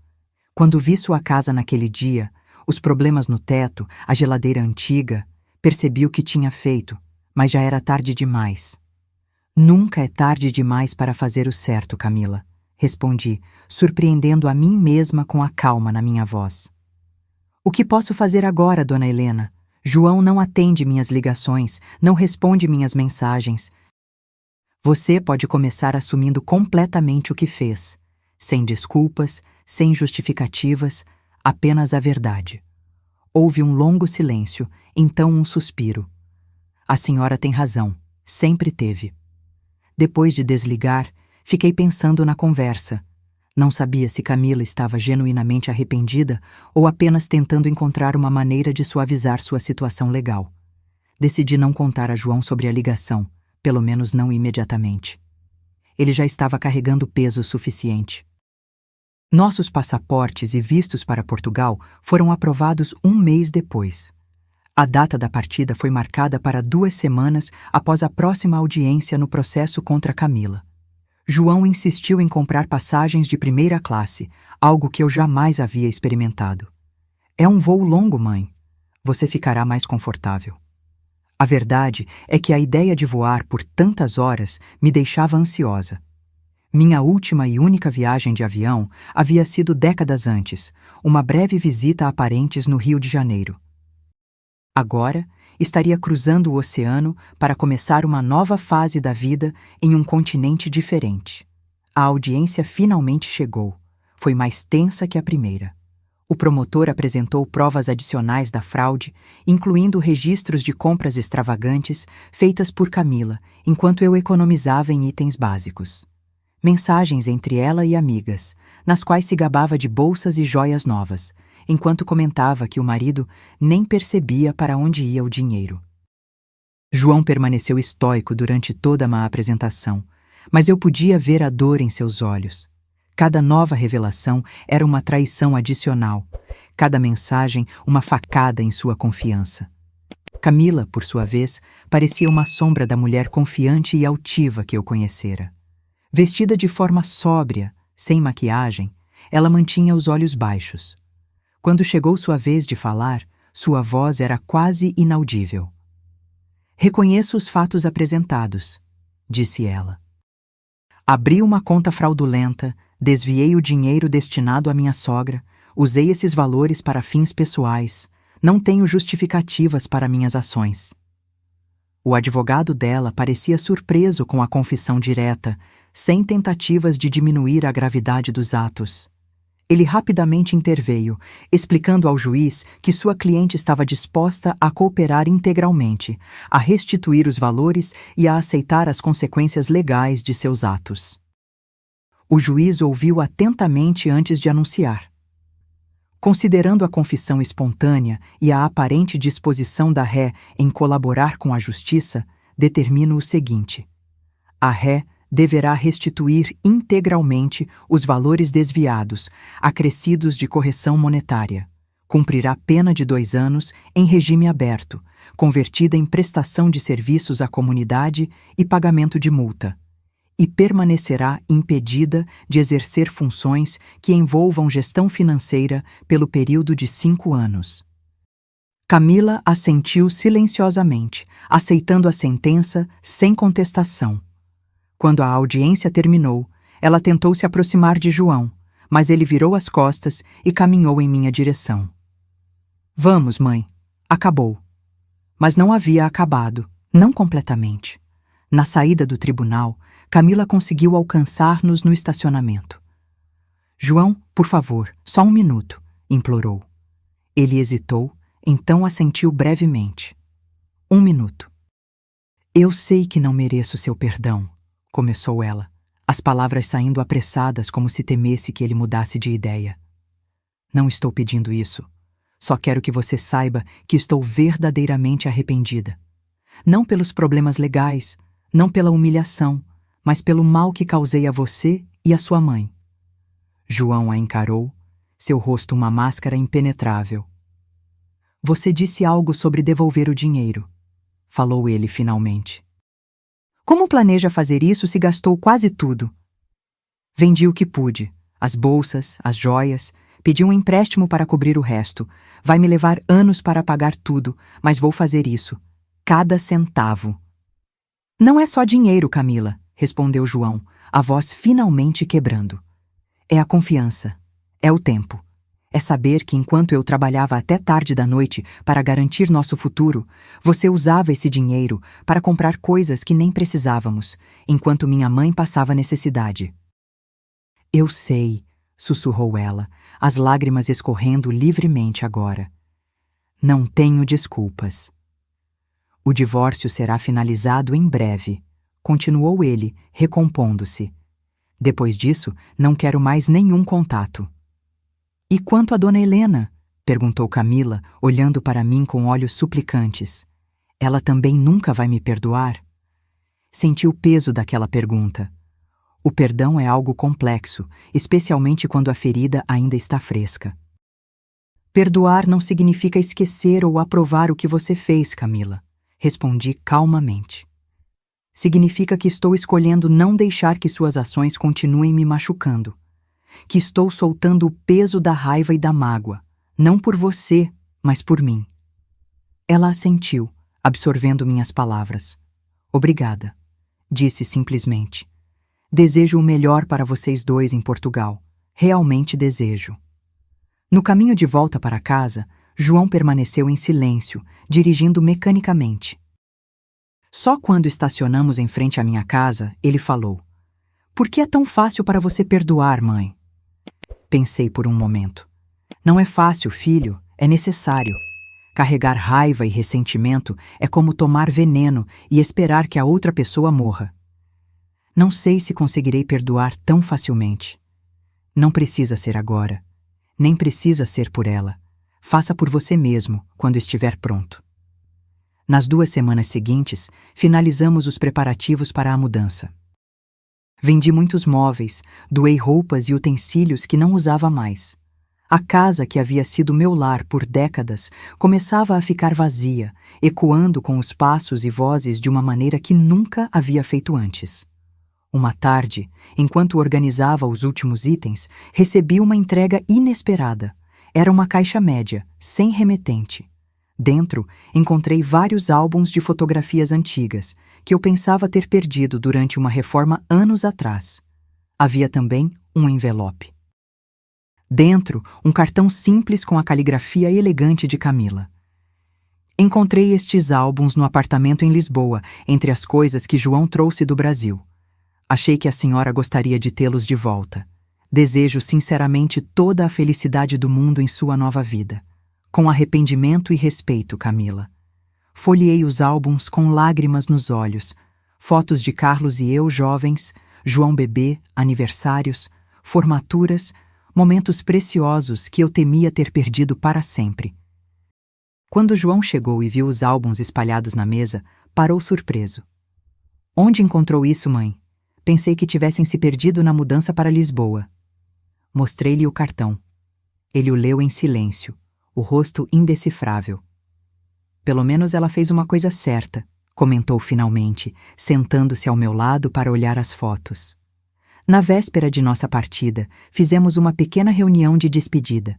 Quando vi sua casa naquele dia, os problemas no teto, a geladeira antiga, percebi o que tinha feito, mas já era tarde demais. Nunca é tarde demais para fazer o certo, Camila, respondi, surpreendendo a mim mesma com a calma na minha voz. O que posso fazer agora, dona Helena? João não atende minhas ligações, não responde minhas mensagens. Você pode começar assumindo completamente o que fez, sem desculpas, sem justificativas, apenas a verdade. Houve um longo silêncio, então um suspiro. A senhora tem razão, sempre teve. Depois de desligar, fiquei pensando na conversa. Não sabia se Camila estava genuinamente arrependida ou apenas tentando encontrar uma maneira de suavizar sua situação legal. Decidi não contar a João sobre a ligação, pelo menos não imediatamente. Ele já estava carregando peso suficiente. Nossos passaportes e vistos para Portugal foram aprovados 1 mês depois. A data da partida foi marcada para 2 semanas após a próxima audiência no processo contra Camila. João insistiu em comprar passagens de primeira classe, algo que eu jamais havia experimentado. É um voo longo, mãe. Você ficará mais confortável. A verdade é que a ideia de voar por tantas horas me deixava ansiosa. Minha última e única viagem de avião havia sido décadas antes, uma breve visita a parentes no Rio de Janeiro. Agora, estaria cruzando o oceano para começar uma nova fase da vida em um continente diferente. A audiência finalmente chegou. Foi mais tensa que a primeira. O promotor apresentou provas adicionais da fraude, incluindo registros de compras extravagantes feitas por Camila, enquanto eu economizava em itens básicos. Mensagens entre ela e amigas, nas quais se gabava de bolsas e joias novas, enquanto comentava que o marido nem percebia para onde ia o dinheiro. João permaneceu estoico durante toda a má apresentação, mas eu podia ver a dor em seus olhos. Cada nova revelação era uma traição adicional, cada mensagem uma facada em sua confiança. Camila, por sua vez, parecia uma sombra da mulher confiante e altiva que eu conhecera. Vestida de forma sóbria, sem maquiagem, ela mantinha os olhos baixos. Quando chegou sua vez de falar, sua voz era quase inaudível. Reconheço os fatos apresentados, disse ela. Abri uma conta fraudulenta, desviei o dinheiro destinado à minha sogra, usei esses valores para fins pessoais, não tenho justificativas para minhas ações. O advogado dela parecia surpreso com a confissão direta, sem tentativas de diminuir a gravidade dos atos. Ele rapidamente interveio, explicando ao juiz que sua cliente estava disposta a cooperar integralmente, a restituir os valores e a aceitar as consequências legais de seus atos. O juiz ouviu atentamente antes de anunciar. Considerando a confissão espontânea e a aparente disposição da ré em colaborar com a justiça, determino o seguinte: a ré deverá restituir integralmente os valores desviados, acrescidos de correção monetária. Cumprirá pena de 2 anos em regime aberto, convertida em prestação de serviços à comunidade e pagamento de multa, e permanecerá impedida de exercer funções que envolvam gestão financeira pelo período de 5 anos. Camila assentiu silenciosamente, aceitando a sentença sem contestação. Quando a audiência terminou, ela tentou se aproximar de João, mas ele virou as costas e caminhou em minha direção. Vamos, mãe. Acabou. Mas não havia acabado, não completamente. Na saída do tribunal, Camila conseguiu alcançar-nos no estacionamento. João, por favor, só 1 minuto, implorou. Ele hesitou, então assentiu brevemente. 1 minuto. Eu sei que não mereço seu perdão, começou ela, as palavras saindo apressadas como se temesse que ele mudasse de ideia. Não estou pedindo isso. Só quero que você saiba que estou verdadeiramente arrependida. Não pelos problemas legais, não pela humilhação, mas pelo mal que causei a você e a sua mãe. João a encarou, seu rosto uma máscara impenetrável. Você disse algo sobre devolver o dinheiro, falou ele finalmente. Como planeja fazer isso se gastou quase tudo? Vendi o que pude, as bolsas, as joias, pedi um empréstimo para cobrir o resto. Vai me levar anos para pagar tudo, mas vou fazer isso. Cada centavo. Não é só dinheiro, Camila, respondeu João, a voz finalmente quebrando. É a confiança. É o tempo. É saber que enquanto eu trabalhava até tarde da noite para garantir nosso futuro, você usava esse dinheiro para comprar coisas que nem precisávamos, enquanto minha mãe passava necessidade. Eu sei, sussurrou ela, as lágrimas escorrendo livremente agora. Não tenho desculpas. O divórcio será finalizado em breve, continuou ele, recompondo-se. Depois disso, não quero mais nenhum contato. E quanto a Dona Helena? Perguntou Camila, olhando para mim com olhos suplicantes. Ela também nunca vai me perdoar? Senti o peso daquela pergunta. O perdão é algo complexo, especialmente quando a ferida ainda está fresca. Perdoar não significa esquecer ou aprovar o que você fez, Camila, respondi calmamente. Significa que estou escolhendo não deixar que suas ações continuem me machucando. Que estou soltando o peso da raiva e da mágoa, não por você, mas por mim. Ela assentiu, absorvendo minhas palavras. Obrigada, disse simplesmente. Desejo o melhor para vocês dois em Portugal. Realmente desejo. No caminho de volta para casa, João permaneceu em silêncio, dirigindo mecanicamente. Só quando estacionamos em frente à minha casa, ele falou: Por que é tão fácil para você perdoar, mãe? Pensei por um momento. Não é fácil, filho, é necessário. Carregar raiva e ressentimento é como tomar veneno e esperar que a outra pessoa morra. Não sei se conseguirei perdoar tão facilmente. Não precisa ser agora. Nem precisa ser por ela. Faça por você mesmo, quando estiver pronto. Nas 2 semanas seguintes, finalizamos os preparativos para a mudança. Vendi muitos móveis, doei roupas e utensílios que não usava mais. A casa que havia sido meu lar por décadas começava a ficar vazia, ecoando com os passos e vozes de uma maneira que nunca havia feito antes. Uma tarde, enquanto organizava os últimos itens, recebi uma entrega inesperada. Era uma caixa média, sem remetente. Dentro, encontrei vários álbuns de fotografias antigas, que eu pensava ter perdido durante uma reforma anos atrás. Havia também um envelope. Dentro, um cartão simples com a caligrafia elegante de Camila. Encontrei estes álbuns no apartamento em Lisboa, entre as coisas que João trouxe do Brasil. Achei que a senhora gostaria de tê-los de volta. Desejo sinceramente toda a felicidade do mundo em sua nova vida. Com arrependimento e respeito, Camila. Folheei os álbuns com lágrimas nos olhos. Fotos de Carlos e eu, jovens, João bebê, aniversários, formaturas, momentos preciosos que eu temia ter perdido para sempre. Quando João chegou e viu os álbuns espalhados na mesa, parou surpreso. Onde encontrou isso, mãe? Pensei que tivessem se perdido na mudança para Lisboa. Mostrei-lhe o cartão. Ele o leu em silêncio, o rosto indecifrável. Pelo menos ela fez uma coisa certa, comentou finalmente, sentando-se ao meu lado para olhar as fotos. Na véspera de nossa partida, fizemos uma pequena reunião de despedida.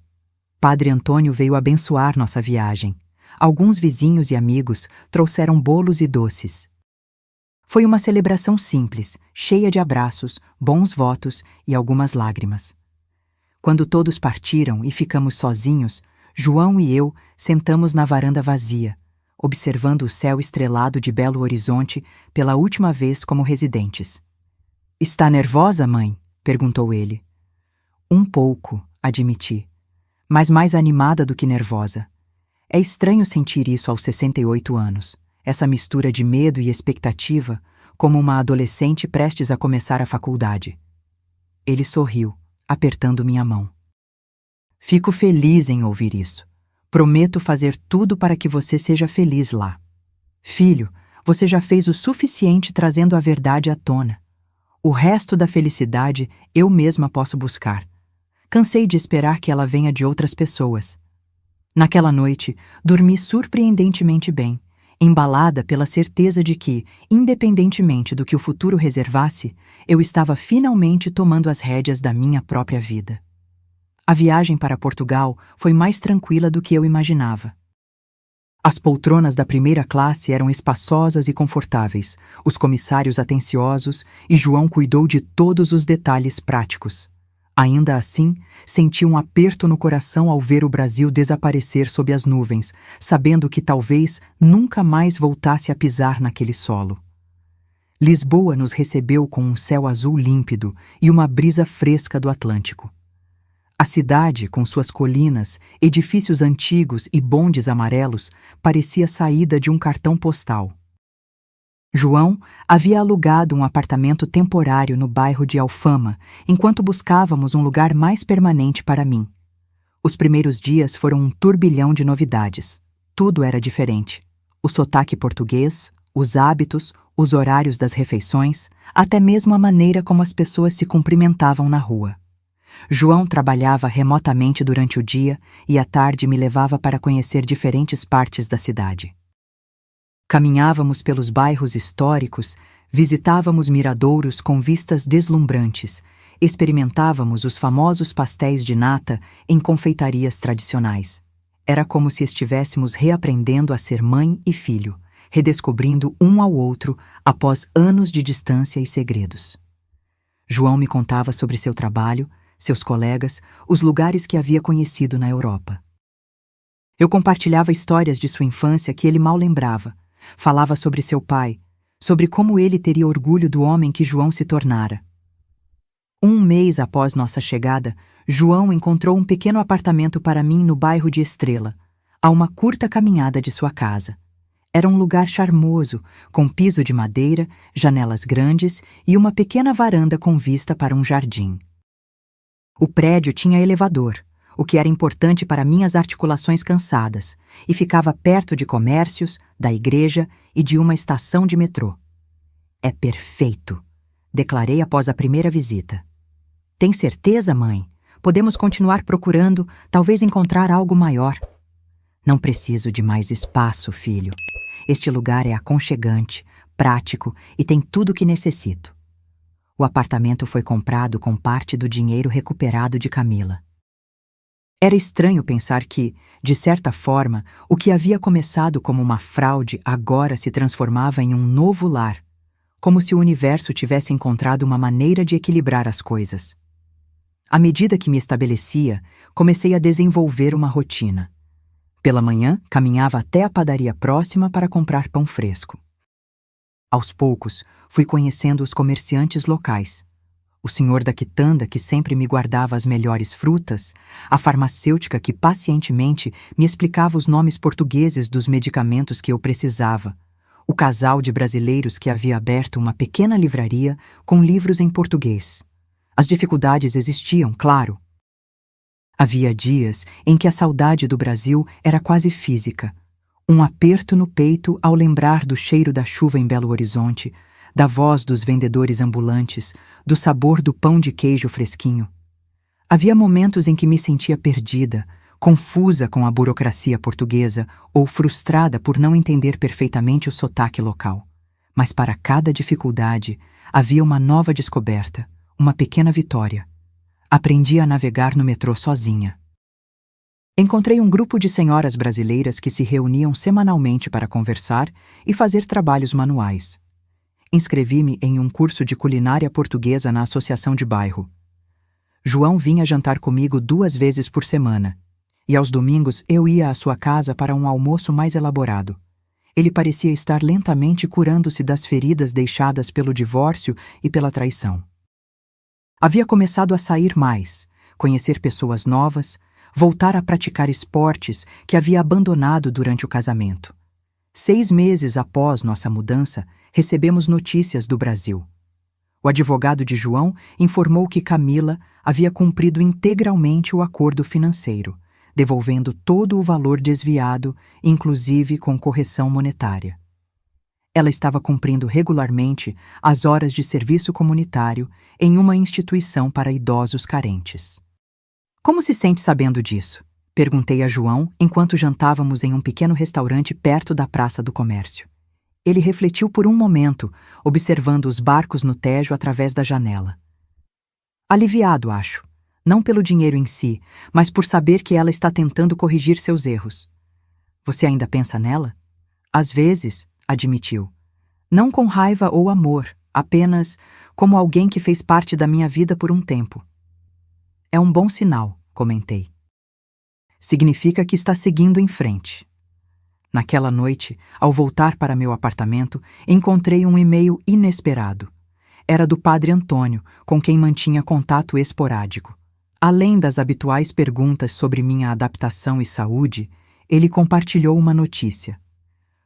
Padre Antônio veio abençoar nossa viagem. Alguns vizinhos e amigos trouxeram bolos e doces. Foi uma celebração simples, cheia de abraços, bons votos e algumas lágrimas. Quando todos partiram e ficamos sozinhos, João e eu sentamos na varanda vazia, observando o céu estrelado de Belo Horizonte pela última vez como residentes. "Está nervosa, mãe?" perguntou ele. "Um pouco", admiti, mas mais animada do que nervosa. É estranho sentir isso aos 68 anos, essa mistura de medo e expectativa, como uma adolescente prestes a começar a faculdade. Ele sorriu, apertando minha mão. "Fico feliz em ouvir isso. Prometo fazer tudo para que você seja feliz lá. Filho, você já fez o suficiente trazendo a verdade à tona. O resto da felicidade eu mesma posso buscar. Cansei de esperar que ela venha de outras pessoas." Naquela noite, dormi surpreendentemente bem, embalada pela certeza de que, independentemente do que o futuro reservasse, eu estava finalmente tomando as rédeas da minha própria vida. A viagem para Portugal foi mais tranquila do que eu imaginava. As poltronas da primeira classe eram espaçosas e confortáveis, os comissários atenciosos, e João cuidou de todos os detalhes práticos. Ainda assim, senti um aperto no coração ao ver o Brasil desaparecer sob as nuvens, sabendo que talvez nunca mais voltasse a pisar naquele solo. Lisboa nos recebeu com um céu azul límpido e uma brisa fresca do Atlântico. A cidade, com suas colinas, edifícios antigos e bondes amarelos, parecia saída de um cartão postal. João havia alugado um apartamento temporário no bairro de Alfama, enquanto buscávamos um lugar mais permanente para mim. Os primeiros dias foram um turbilhão de novidades. Tudo era diferente. O sotaque português, os hábitos, os horários das refeições, até mesmo a maneira como as pessoas se cumprimentavam na rua. João trabalhava remotamente durante o dia e à tarde me levava para conhecer diferentes partes da cidade. Caminhávamos pelos bairros históricos, visitávamos miradouros com vistas deslumbrantes, experimentávamos os famosos pastéis de nata em confeitarias tradicionais. Era como se estivéssemos reaprendendo a ser mãe e filho, redescobrindo um ao outro após anos de distância e segredos. João me contava sobre seu trabalho, seus colegas, os lugares que havia conhecido na Europa. Eu compartilhava histórias de sua infância que ele mal lembrava. Falava sobre seu pai, sobre como ele teria orgulho do homem que João se tornara. Um mês após nossa chegada, João encontrou um pequeno apartamento para mim no bairro de Estrela, a uma curta caminhada de sua casa. Era um lugar charmoso, com piso de madeira, janelas grandes e uma pequena varanda com vista para um jardim. O prédio tinha elevador, o que era importante para minhas articulações cansadas, e ficava perto de comércios, da igreja e de uma estação de metrô. "É perfeito", declarei após a primeira visita. "Tem certeza, mãe? Podemos continuar procurando, talvez encontrar algo maior." "Não preciso de mais espaço, filho. Este lugar é aconchegante, prático e tem tudo o que necessito." O apartamento foi comprado com parte do dinheiro recuperado de Camila. Era estranho pensar que, de certa forma, o que havia começado como uma fraude agora se transformava em um novo lar, como se o universo tivesse encontrado uma maneira de equilibrar as coisas. À medida que me estabelecia, comecei a desenvolver uma rotina. Pela manhã, caminhava até a padaria próxima para comprar pão fresco. Aos poucos, fui conhecendo os comerciantes locais. O senhor da quitanda que sempre me guardava as melhores frutas, a farmacêutica que pacientemente me explicava os nomes portugueses dos medicamentos que eu precisava, o casal de brasileiros que havia aberto uma pequena livraria com livros em português. As dificuldades existiam, claro. Havia dias em que a saudade do Brasil era quase física. Um aperto no peito ao lembrar do cheiro da chuva em Belo Horizonte, da voz dos vendedores ambulantes, do sabor do pão de queijo fresquinho. Havia momentos em que me sentia perdida, confusa com a burocracia portuguesa ou frustrada por não entender perfeitamente o sotaque local. Mas para cada dificuldade havia uma nova descoberta, uma pequena vitória. Aprendi a navegar no metrô sozinha. Encontrei um grupo de senhoras brasileiras que se reuniam semanalmente para conversar e fazer trabalhos manuais. Inscrevi-me em um curso de culinária portuguesa na associação de bairro. João vinha jantar comigo 2 vezes por semana, e aos domingos eu ia à sua casa para um almoço mais elaborado. Ele parecia estar lentamente curando-se das feridas deixadas pelo divórcio e pela traição. Havia começado a sair mais, conhecer pessoas novas, voltar a praticar esportes que havia abandonado durante o casamento. 6 meses após nossa mudança, recebemos notícias do Brasil. O advogado de João informou que Camila havia cumprido integralmente o acordo financeiro, devolvendo todo o valor desviado, inclusive com correção monetária. Ela estava cumprindo regularmente as horas de serviço comunitário em uma instituição para idosos carentes. Como se sente sabendo disso? Perguntei a João enquanto jantávamos em um pequeno restaurante perto da Praça do Comércio. Ele refletiu por um momento, observando os barcos no Tejo através da janela. Aliviado, acho. Não pelo dinheiro em si, mas por saber que ela está tentando corrigir seus erros. Você ainda pensa nela? Às vezes, admitiu. Não com raiva ou amor, apenas como alguém que fez parte da minha vida por um tempo. É um bom sinal, comentei. Significa que está seguindo em frente. Naquela noite, ao voltar para meu apartamento, encontrei um e-mail inesperado. Era do padre Antônio, com quem mantinha contato esporádico. Além das habituais perguntas sobre minha adaptação e saúde, ele compartilhou uma notícia.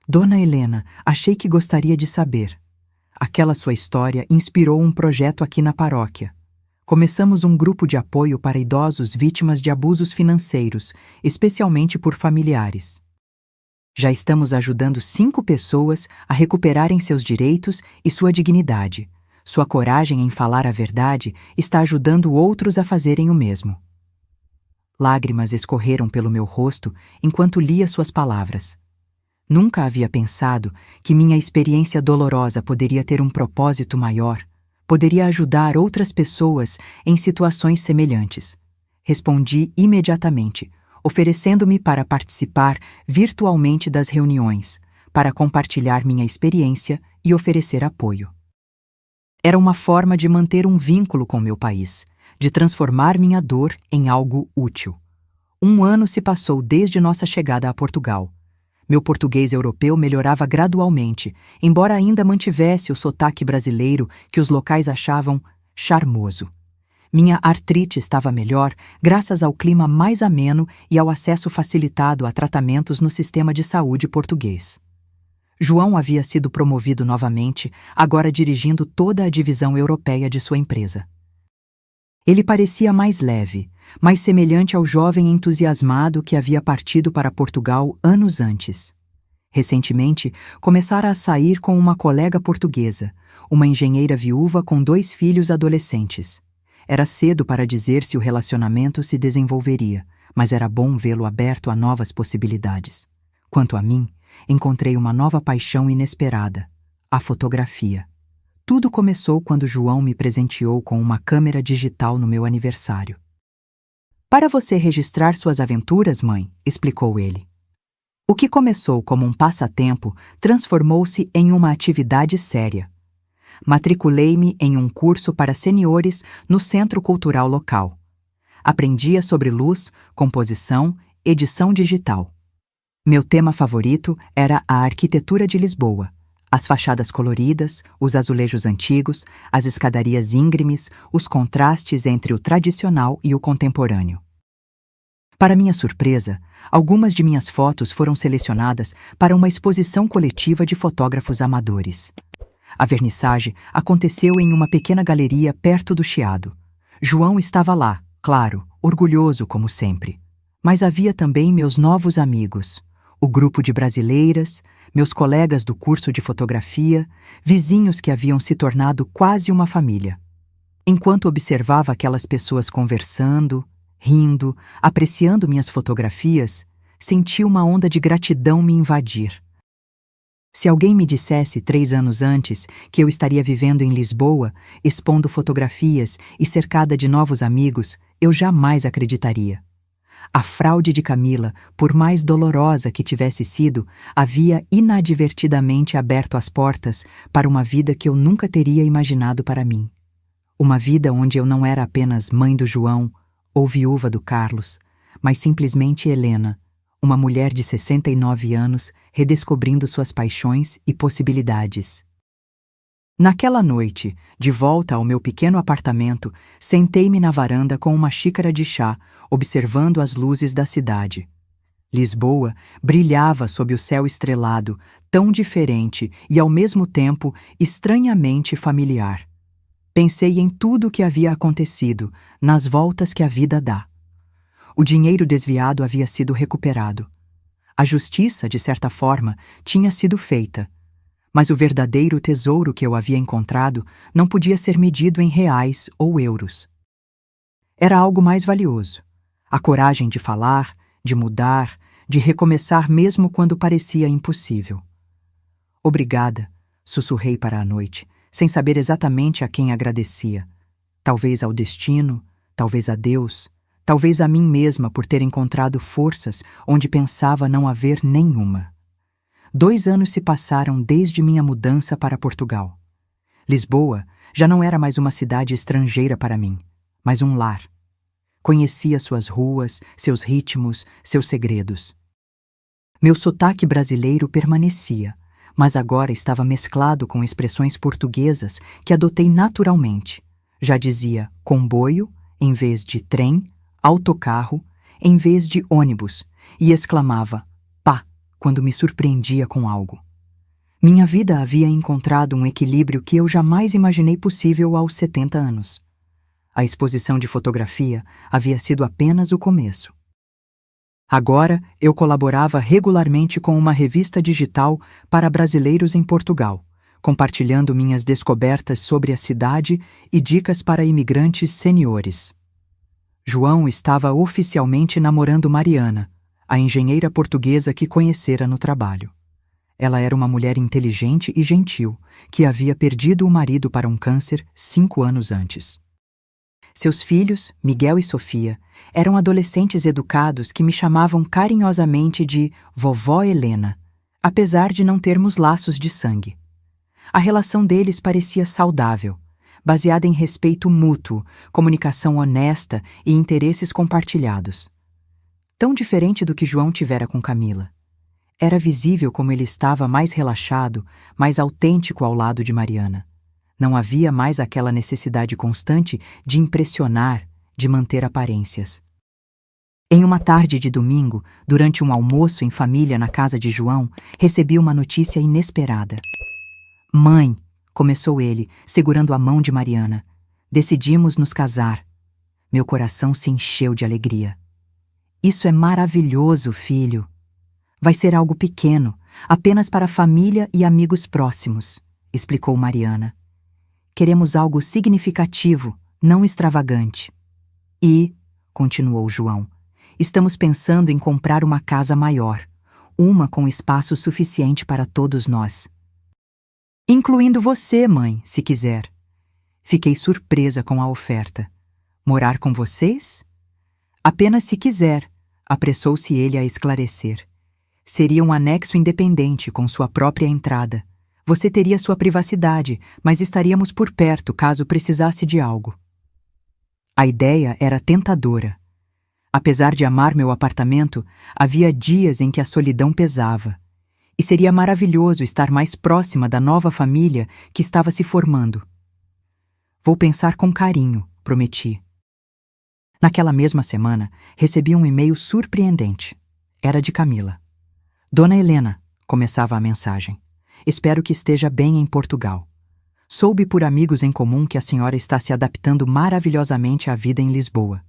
Dona Helena, achei que gostaria de saber. Aquela sua história inspirou um projeto aqui na paróquia. Começamos um grupo de apoio para idosos vítimas de abusos financeiros, especialmente por familiares. Já estamos ajudando 5 pessoas a recuperarem seus direitos e sua dignidade. Sua coragem em falar a verdade está ajudando outros a fazerem o mesmo. Lágrimas escorreram pelo meu rosto enquanto lia suas palavras. Nunca havia pensado que minha experiência dolorosa poderia ter um propósito maior, poderia ajudar outras pessoas em situações semelhantes. Respondi imediatamente, oferecendo-me para participar virtualmente das reuniões, para compartilhar minha experiência e oferecer apoio. Era uma forma de manter um vínculo com meu país, de transformar minha dor em algo útil. 1 ano se passou desde nossa chegada a Portugal. Meu português europeu melhorava gradualmente, embora ainda mantivesse o sotaque brasileiro que os locais achavam charmoso. Minha artrite estava melhor graças ao clima mais ameno e ao acesso facilitado a tratamentos no sistema de saúde português. João havia sido promovido novamente, agora dirigindo toda a divisão europeia de sua empresa. Ele parecia mais leve, mais semelhante ao jovem entusiasmado que havia partido para Portugal anos antes. Recentemente, começara a sair com uma colega portuguesa, uma engenheira viúva com 2 filhos adolescentes. Era cedo para dizer se o relacionamento se desenvolveria, mas era bom vê-lo aberto a novas possibilidades. Quanto a mim, encontrei uma nova paixão inesperada, a fotografia. Tudo começou quando João me presenteou com uma câmera digital no meu aniversário. Para você registrar suas aventuras, mãe, explicou ele. O que começou como um passatempo transformou-se em uma atividade séria. Matriculei-me em um curso para seniores no Centro Cultural local. Aprendia sobre luz, composição, edição digital. Meu tema favorito era a arquitetura de Lisboa. As fachadas coloridas, os azulejos antigos, as escadarias íngremes, os contrastes entre o tradicional e o contemporâneo. Para minha surpresa, algumas de minhas fotos foram selecionadas para uma exposição coletiva de fotógrafos amadores. A vernissage aconteceu em uma pequena galeria perto do Chiado. João estava lá, claro, orgulhoso como sempre. Mas havia também meus novos amigos, o grupo de brasileiras, meus colegas do curso de fotografia, vizinhos que haviam se tornado quase uma família. Enquanto observava aquelas pessoas conversando, rindo, apreciando minhas fotografias, senti uma onda de gratidão me invadir. Se alguém me dissesse 3 anos antes que eu estaria vivendo em Lisboa, expondo fotografias e cercada de novos amigos, eu jamais acreditaria. A fraude de Camila, por mais dolorosa que tivesse sido, havia inadvertidamente aberto as portas para uma vida que eu nunca teria imaginado para mim. Uma vida onde eu não era apenas mãe do João ou viúva do Carlos, mas simplesmente Helena, uma mulher de 69 anos redescobrindo suas paixões e possibilidades. Naquela noite, de volta ao meu pequeno apartamento, sentei-me na varanda com uma xícara de chá, observando as luzes da cidade. Lisboa brilhava sob o céu estrelado, tão diferente e, ao mesmo tempo, estranhamente familiar. Pensei em tudo o que havia acontecido, nas voltas que a vida dá. O dinheiro desviado havia sido recuperado. A justiça, de certa forma, tinha sido feita. Mas o verdadeiro tesouro que eu havia encontrado não podia ser medido em reais ou euros. Era algo mais valioso. A coragem de falar, de mudar, de recomeçar mesmo quando parecia impossível. Obrigada, sussurrei para a noite, sem saber exatamente a quem agradecia. Talvez ao destino, talvez a Deus, talvez a mim mesma por ter encontrado forças onde pensava não haver nenhuma. 2 anos se passaram desde minha mudança para Portugal. Lisboa já não era mais uma cidade estrangeira para mim, mas um lar. Conhecia suas ruas, seus ritmos, seus segredos. Meu sotaque brasileiro permanecia, mas agora estava mesclado com expressões portuguesas que adotei naturalmente. Já dizia comboio em vez de trem, autocarro em vez de ônibus, e exclamava pá quando me surpreendia com algo. Minha vida havia encontrado um equilíbrio que eu jamais imaginei possível aos 70 anos. A exposição de fotografia havia sido apenas o começo. Agora, eu colaborava regularmente com uma revista digital para brasileiros em Portugal, compartilhando minhas descobertas sobre a cidade e dicas para imigrantes seniores. João estava oficialmente namorando Mariana, a engenheira portuguesa que conhecera no trabalho. Ela era uma mulher inteligente e gentil, que havia perdido o marido para um câncer 5 anos antes. Seus filhos, Miguel e Sofia, eram adolescentes educados que me chamavam carinhosamente de Vovó Helena, apesar de não termos laços de sangue. A relação deles parecia saudável, baseada em respeito mútuo, comunicação honesta e interesses compartilhados. Tão diferente do que João tivera com Camila. Era visível como ele estava mais relaxado, mais autêntico ao lado de Mariana. Não havia mais aquela necessidade constante de impressionar, de manter aparências. Em uma tarde de domingo, durante um almoço em família na casa de João, recebi uma notícia inesperada. Mãe, começou ele, segurando a mão de Mariana. Decidimos nos casar. Meu coração se encheu de alegria. Isso é maravilhoso, filho. Vai ser algo pequeno, apenas para a família e amigos próximos, explicou Mariana. Queremos algo significativo, não extravagante. E, continuou João, estamos pensando em comprar uma casa maior, uma com espaço suficiente para todos nós. Incluindo você, mãe, se quiser. Fiquei surpresa com a oferta. Morar com vocês? Apenas se quiser, apressou-se ele a esclarecer. Seria um anexo independente com sua própria entrada. Você teria sua privacidade, mas estaríamos por perto caso precisasse de algo. A ideia era tentadora. Apesar de amar meu apartamento, havia dias em que a solidão pesava. E seria maravilhoso estar mais próxima da nova família que estava se formando. Vou pensar com carinho, prometi. Naquela mesma semana, recebi um e-mail surpreendente. Era de Camila. Dona Helena, começava a mensagem. Espero que esteja bem em Portugal. Soube por amigos em comum que a senhora está se adaptando maravilhosamente à vida em Lisboa.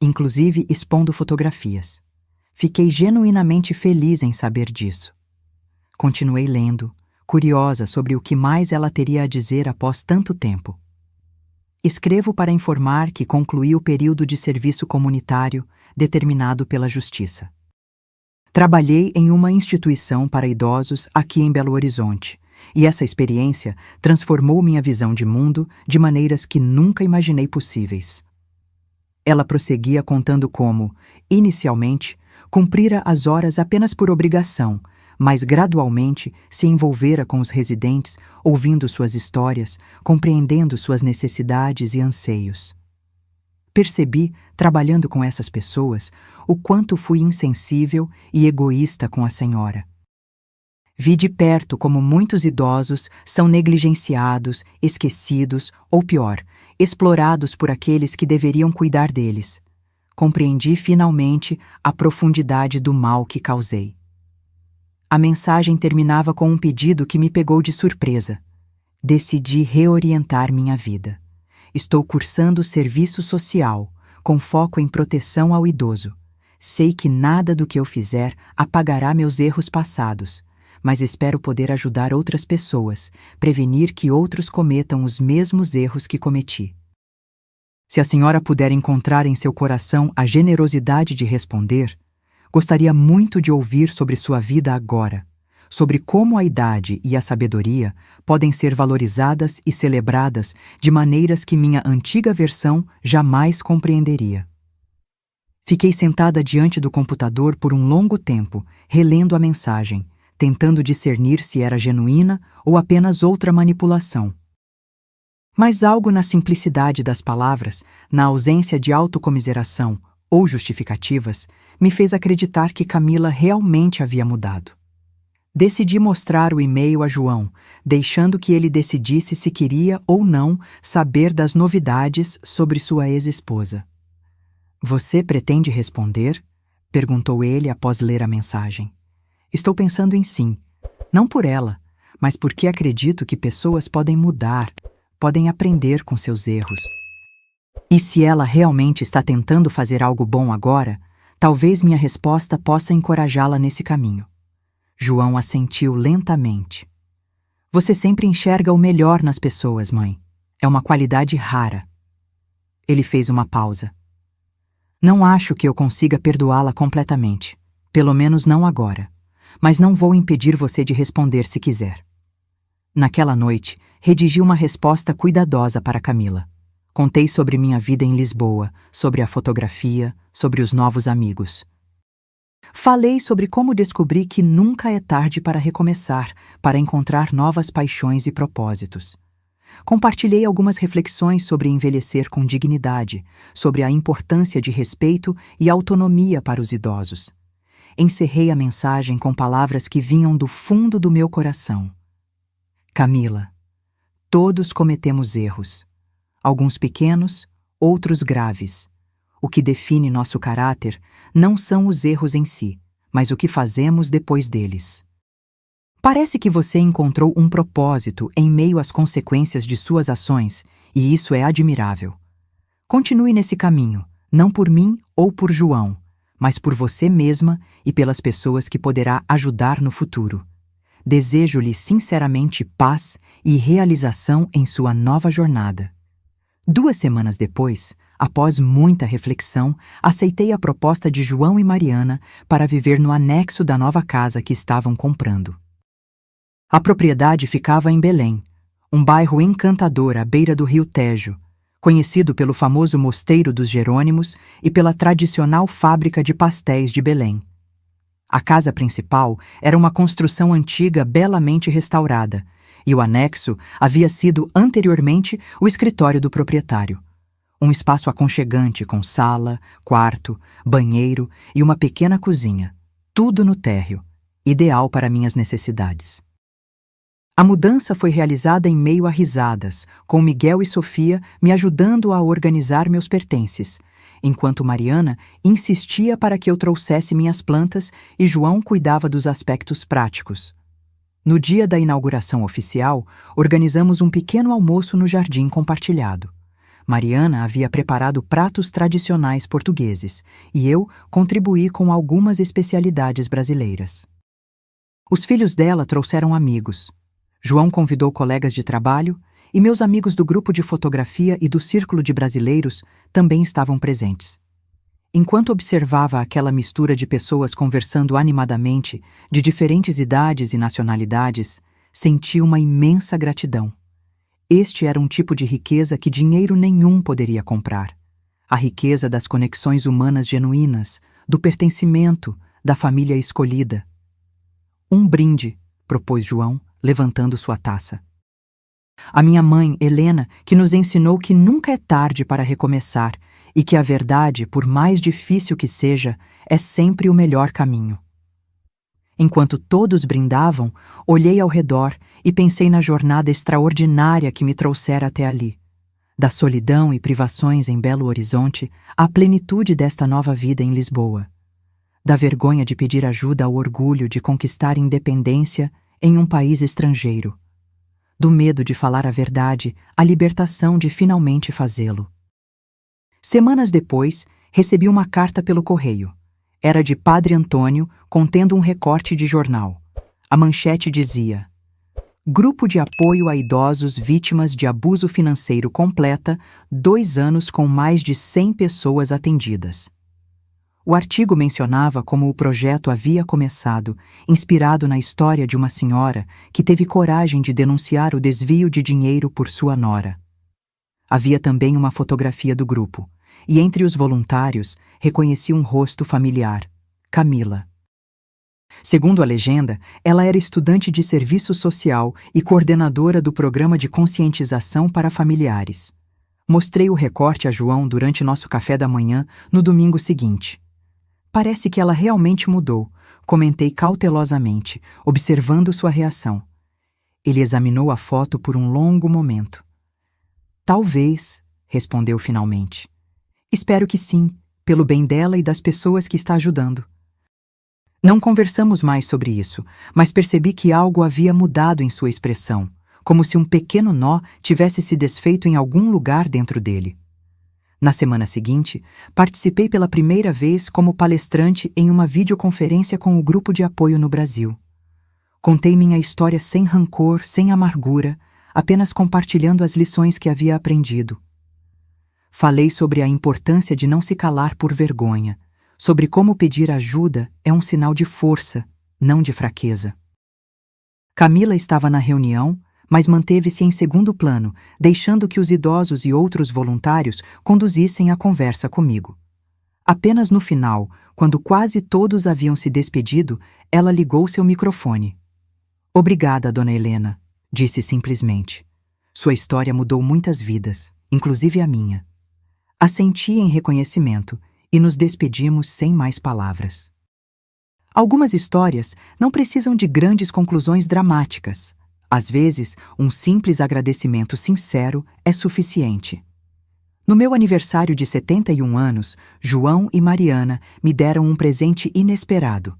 inclusive expondo fotografias. Fiquei genuinamente feliz em saber disso. Continuei lendo, curiosa sobre o que mais ela teria a dizer após tanto tempo. Escrevo para informar que concluí o período de serviço comunitário determinado pela Justiça. Trabalhei em uma instituição para idosos aqui em Belo Horizonte, e essa experiência transformou minha visão de mundo de maneiras que nunca imaginei possíveis. Ela prosseguia contando como, inicialmente, cumprira as horas apenas por obrigação, mas gradualmente se envolvera com os residentes, ouvindo suas histórias, compreendendo suas necessidades e anseios. Percebi, trabalhando com essas pessoas, o quanto fui insensível e egoísta com a senhora. Vi de perto como muitos idosos são negligenciados, esquecidos ou, pior, explorados por aqueles que deveriam cuidar deles. Compreendi finalmente a profundidade do mal que causei. A mensagem terminava com um pedido que me pegou de surpresa. Decidi reorientar minha vida. Estou cursando serviço social, com foco em proteção ao idoso. Sei que nada do que eu fizer apagará meus erros passados, mas espero poder ajudar outras pessoas, prevenir que outros cometam os mesmos erros que cometi. Se a senhora puder encontrar em seu coração a generosidade de responder, gostaria muito de ouvir sobre sua vida agora, sobre como a idade e a sabedoria podem ser valorizadas e celebradas de maneiras que minha antiga versão jamais compreenderia. Fiquei sentada diante do computador por um longo tempo, relendo a mensagem, tentando discernir se era genuína ou apenas outra manipulação. Mas algo na simplicidade das palavras, na ausência de autocomiseração ou justificativas, me fez acreditar que Camila realmente havia mudado. Decidi mostrar o e-mail a João, deixando que ele decidisse se queria ou não saber das novidades sobre sua ex-esposa. "Você pretende responder?" perguntou ele após ler a mensagem. "Estou pensando em sim, não por ela, mas porque acredito que pessoas podem mudar, podem aprender com seus erros. E se ela realmente está tentando fazer algo bom agora, talvez minha resposta possa encorajá-la nesse caminho." João assentiu lentamente. "Você sempre enxerga o melhor nas pessoas, mãe. É uma qualidade rara." Ele fez uma pausa. "Não acho que eu consiga perdoá-la completamente, pelo menos não agora, mas não vou impedir você de responder se quiser." Naquela noite, redigi uma resposta cuidadosa para Camila. Contei sobre minha vida em Lisboa, sobre a fotografia, sobre os novos amigos. Falei sobre como descobri que nunca é tarde para recomeçar, para encontrar novas paixões e propósitos. Compartilhei algumas reflexões sobre envelhecer com dignidade, sobre a importância de respeito e autonomia para os idosos. Encerrei a mensagem com palavras que vinham do fundo do meu coração. "Camila, todos cometemos erros. Alguns pequenos, outros graves. O que define nosso caráter não são os erros em si, mas o que fazemos depois deles. Parece que você encontrou um propósito em meio às consequências de suas ações, e isso é admirável. Continue nesse caminho, não por mim ou por João, mas por você mesma e pelas pessoas que poderá ajudar no futuro. Desejo-lhe sinceramente paz e realização em sua nova jornada." 2 semanas depois, após muita reflexão, aceitei a proposta de João e Mariana para viver no anexo da nova casa que estavam comprando. A propriedade ficava em Belém, um bairro encantador à beira do rio Tejo, conhecido pelo famoso Mosteiro dos Jerônimos e pela tradicional fábrica de pastéis de Belém. A casa principal era uma construção antiga belamente restaurada, e o anexo havia sido anteriormente o escritório do proprietário. Um espaço aconchegante com sala, quarto, banheiro e uma pequena cozinha, tudo no térreo, ideal para minhas necessidades. A mudança foi realizada em meio a risadas, com Miguel e Sofia me ajudando a organizar meus pertences, enquanto Mariana insistia para que eu trouxesse minhas plantas e João cuidava dos aspectos práticos. No dia da inauguração oficial, organizamos um pequeno almoço no jardim compartilhado. Mariana havia preparado pratos tradicionais portugueses e eu contribuí com algumas especialidades brasileiras. Os filhos dela trouxeram amigos. João convidou colegas de trabalho e meus amigos do grupo de fotografia e do círculo de brasileiros também estavam presentes. Enquanto observava aquela mistura de pessoas conversando animadamente, de diferentes idades e nacionalidades, senti uma imensa gratidão. Este era um tipo de riqueza que dinheiro nenhum poderia comprar. A riqueza das conexões humanas genuínas, do pertencimento, da família escolhida. Um brinde, propôs João, levantando sua taça. A minha mãe, Helena, que nos ensinou que nunca é tarde para recomeçar e que a verdade, por mais difícil que seja, é sempre o melhor caminho. Enquanto todos brindavam, olhei ao redor e pensei na jornada extraordinária que me trouxera até ali. Da solidão e privações em Belo Horizonte à plenitude desta nova vida em Lisboa. Da vergonha de pedir ajuda ao orgulho de conquistar independência em um país estrangeiro. Do medo de falar a verdade à libertação de finalmente fazê-lo. Semanas depois, recebi uma carta pelo correio. Era de Padre Antônio, contendo um recorte de jornal. A manchete dizia: Grupo de apoio a idosos vítimas de abuso financeiro completa 2 anos com mais de 100 pessoas atendidas. O artigo mencionava como o projeto havia começado, inspirado na história de uma senhora que teve coragem de denunciar o desvio de dinheiro por sua nora. Havia também uma fotografia do grupo, e entre os voluntários reconheci um rosto familiar, Camila. Segundo a legenda, ela era estudante de serviço social e coordenadora do programa de conscientização para familiares. Mostrei o recorte a João durante nosso café da manhã no domingo seguinte. Parece que ela realmente mudou, comentei cautelosamente, observando sua reação. Ele examinou a foto por um longo momento. Talvez, respondeu finalmente. Espero que sim, pelo bem dela e das pessoas que está ajudando. Não conversamos mais sobre isso, mas percebi que algo havia mudado em sua expressão, como se um pequeno nó tivesse se desfeito em algum lugar dentro dele. Na semana seguinte, participei pela primeira vez como palestrante em uma videoconferência com o grupo de apoio no Brasil. Contei minha história sem rancor, sem amargura, apenas compartilhando as lições que havia aprendido. Falei sobre a importância de não se calar por vergonha, sobre como pedir ajuda é um sinal de força, não de fraqueza. Camila estava na reunião, mas manteve-se em segundo plano, deixando que os idosos e outros voluntários conduzissem a conversa comigo. Apenas no final, quando quase todos haviam se despedido, ela ligou seu microfone. Obrigada, Dona Helena, disse simplesmente. Sua história mudou muitas vidas, inclusive a minha. Assenti em reconhecimento e nos despedimos sem mais palavras. Algumas histórias não precisam de grandes conclusões dramáticas. Às vezes, um simples agradecimento sincero é suficiente. No meu aniversário de 71 anos, João e Mariana me deram um presente inesperado.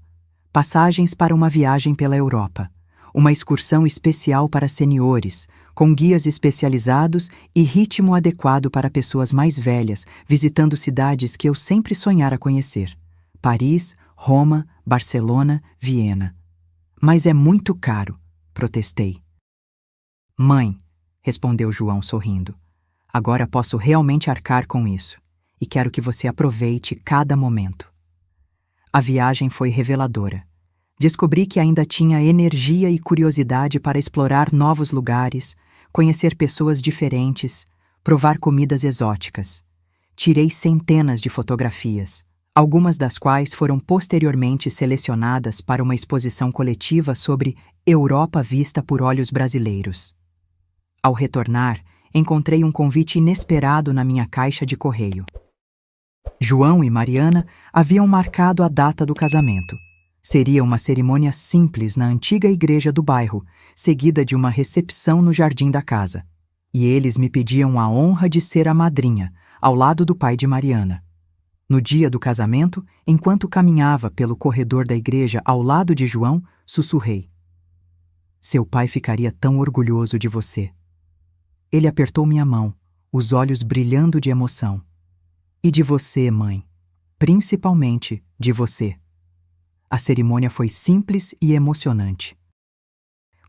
Passagens para uma viagem pela Europa. Uma excursão especial para seniores, com guias especializados e ritmo adequado para pessoas mais velhas, visitando cidades que eu sempre sonhara conhecer. Paris, Roma, Barcelona, Viena. Mas é muito caro, protestei. Mãe, respondeu João sorrindo, agora posso realmente arcar com isso, e quero que você aproveite cada momento. A viagem foi reveladora. Descobri que ainda tinha energia e curiosidade para explorar novos lugares, conhecer pessoas diferentes, provar comidas exóticas. Tirei centenas de fotografias, algumas das quais foram posteriormente selecionadas para uma exposição coletiva sobre Europa vista por olhos brasileiros. Ao retornar, encontrei um convite inesperado na minha caixa de correio. João e Mariana haviam marcado a data do casamento. Seria uma cerimônia simples na antiga igreja do bairro, seguida de uma recepção no jardim da casa. E eles me pediam a honra de ser a madrinha, ao lado do pai de Mariana. No dia do casamento, enquanto caminhava pelo corredor da igreja ao lado de João, sussurrei. Seu pai ficaria tão orgulhoso de você. Ele apertou minha mão, os olhos brilhando de emoção. E de você, mãe. Principalmente de você. A cerimônia foi simples e emocionante.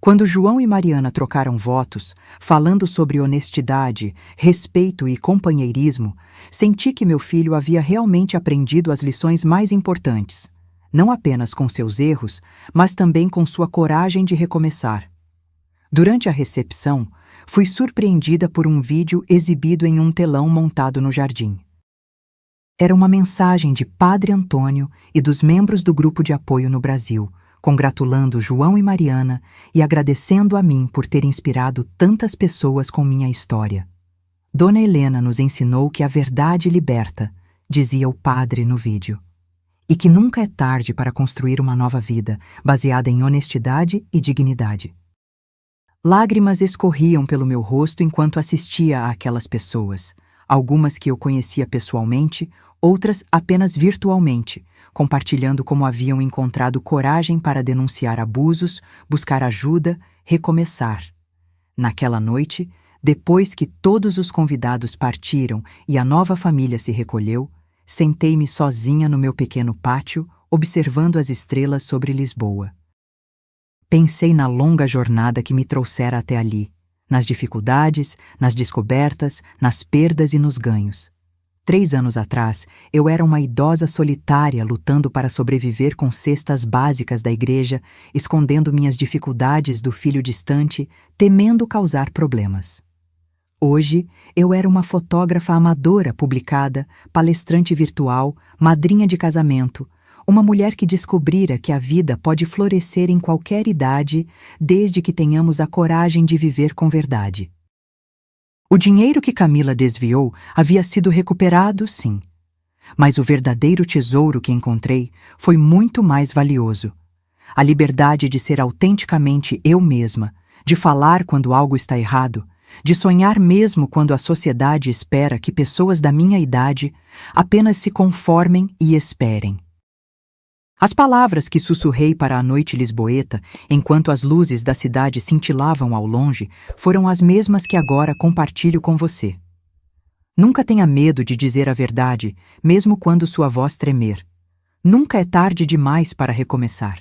Quando João e Mariana trocaram votos, falando sobre honestidade, respeito e companheirismo, senti que meu filho havia realmente aprendido as lições mais importantes, não apenas com seus erros, mas também com sua coragem de recomeçar. Durante a recepção, fui surpreendida por um vídeo exibido em um telão montado no jardim. Era uma mensagem de Padre Antônio e dos membros do grupo de apoio no Brasil, congratulando João e Mariana e agradecendo a mim por ter inspirado tantas pessoas com minha história. Dona Helena nos ensinou que a verdade liberta, dizia o padre no vídeo, e que nunca é tarde para construir uma nova vida, baseada em honestidade e dignidade. Lágrimas escorriam pelo meu rosto enquanto assistia àquelas pessoas, algumas que eu conhecia pessoalmente, outras apenas virtualmente, compartilhando como haviam encontrado coragem para denunciar abusos, buscar ajuda, recomeçar. Naquela noite, depois que todos os convidados partiram e a nova família se recolheu, sentei-me sozinha no meu pequeno pátio, observando as estrelas sobre Lisboa. Pensei na longa jornada que me trouxera até ali, nas dificuldades, nas descobertas, nas perdas e nos ganhos. 3 anos atrás, eu era uma idosa solitária lutando para sobreviver com cestas básicas da igreja, escondendo minhas dificuldades do filho distante, temendo causar problemas. Hoje, eu era uma fotógrafa amadora publicada, palestrante virtual, madrinha de casamento, uma mulher que descobrira que a vida pode florescer em qualquer idade, desde que tenhamos a coragem de viver com verdade. O dinheiro que Camila desviou havia sido recuperado, sim. Mas o verdadeiro tesouro que encontrei foi muito mais valioso. A liberdade de ser autenticamente eu mesma, de falar quando algo está errado, de sonhar mesmo quando a sociedade espera que pessoas da minha idade apenas se conformem e esperem. As palavras que sussurrei para a noite lisboeta, enquanto as luzes da cidade cintilavam ao longe, foram as mesmas que agora compartilho com você. Nunca tenha medo de dizer a verdade, mesmo quando sua voz tremer. Nunca é tarde demais para recomeçar.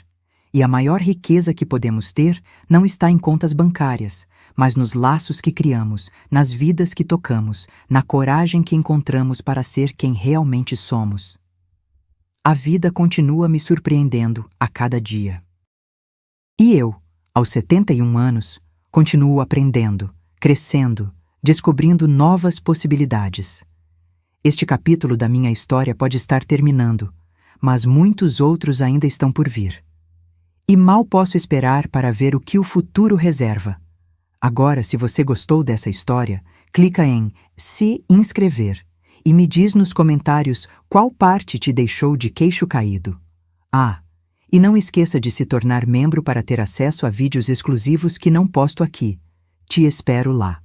E a maior riqueza que podemos ter não está em contas bancárias, mas nos laços que criamos, nas vidas que tocamos, na coragem que encontramos para ser quem realmente somos. A vida continua me surpreendendo a cada dia. E eu, aos 71 anos, continuo aprendendo, crescendo, descobrindo novas possibilidades. Este capítulo da minha história pode estar terminando, mas muitos outros ainda estão por vir. E mal posso esperar para ver o que o futuro reserva. Agora, se você gostou dessa história, clica em se inscrever e me diz nos comentários qual parte te deixou de queixo caído. Ah, e não esqueça de se tornar membro para ter acesso a vídeos exclusivos que não posto aqui. Te espero lá.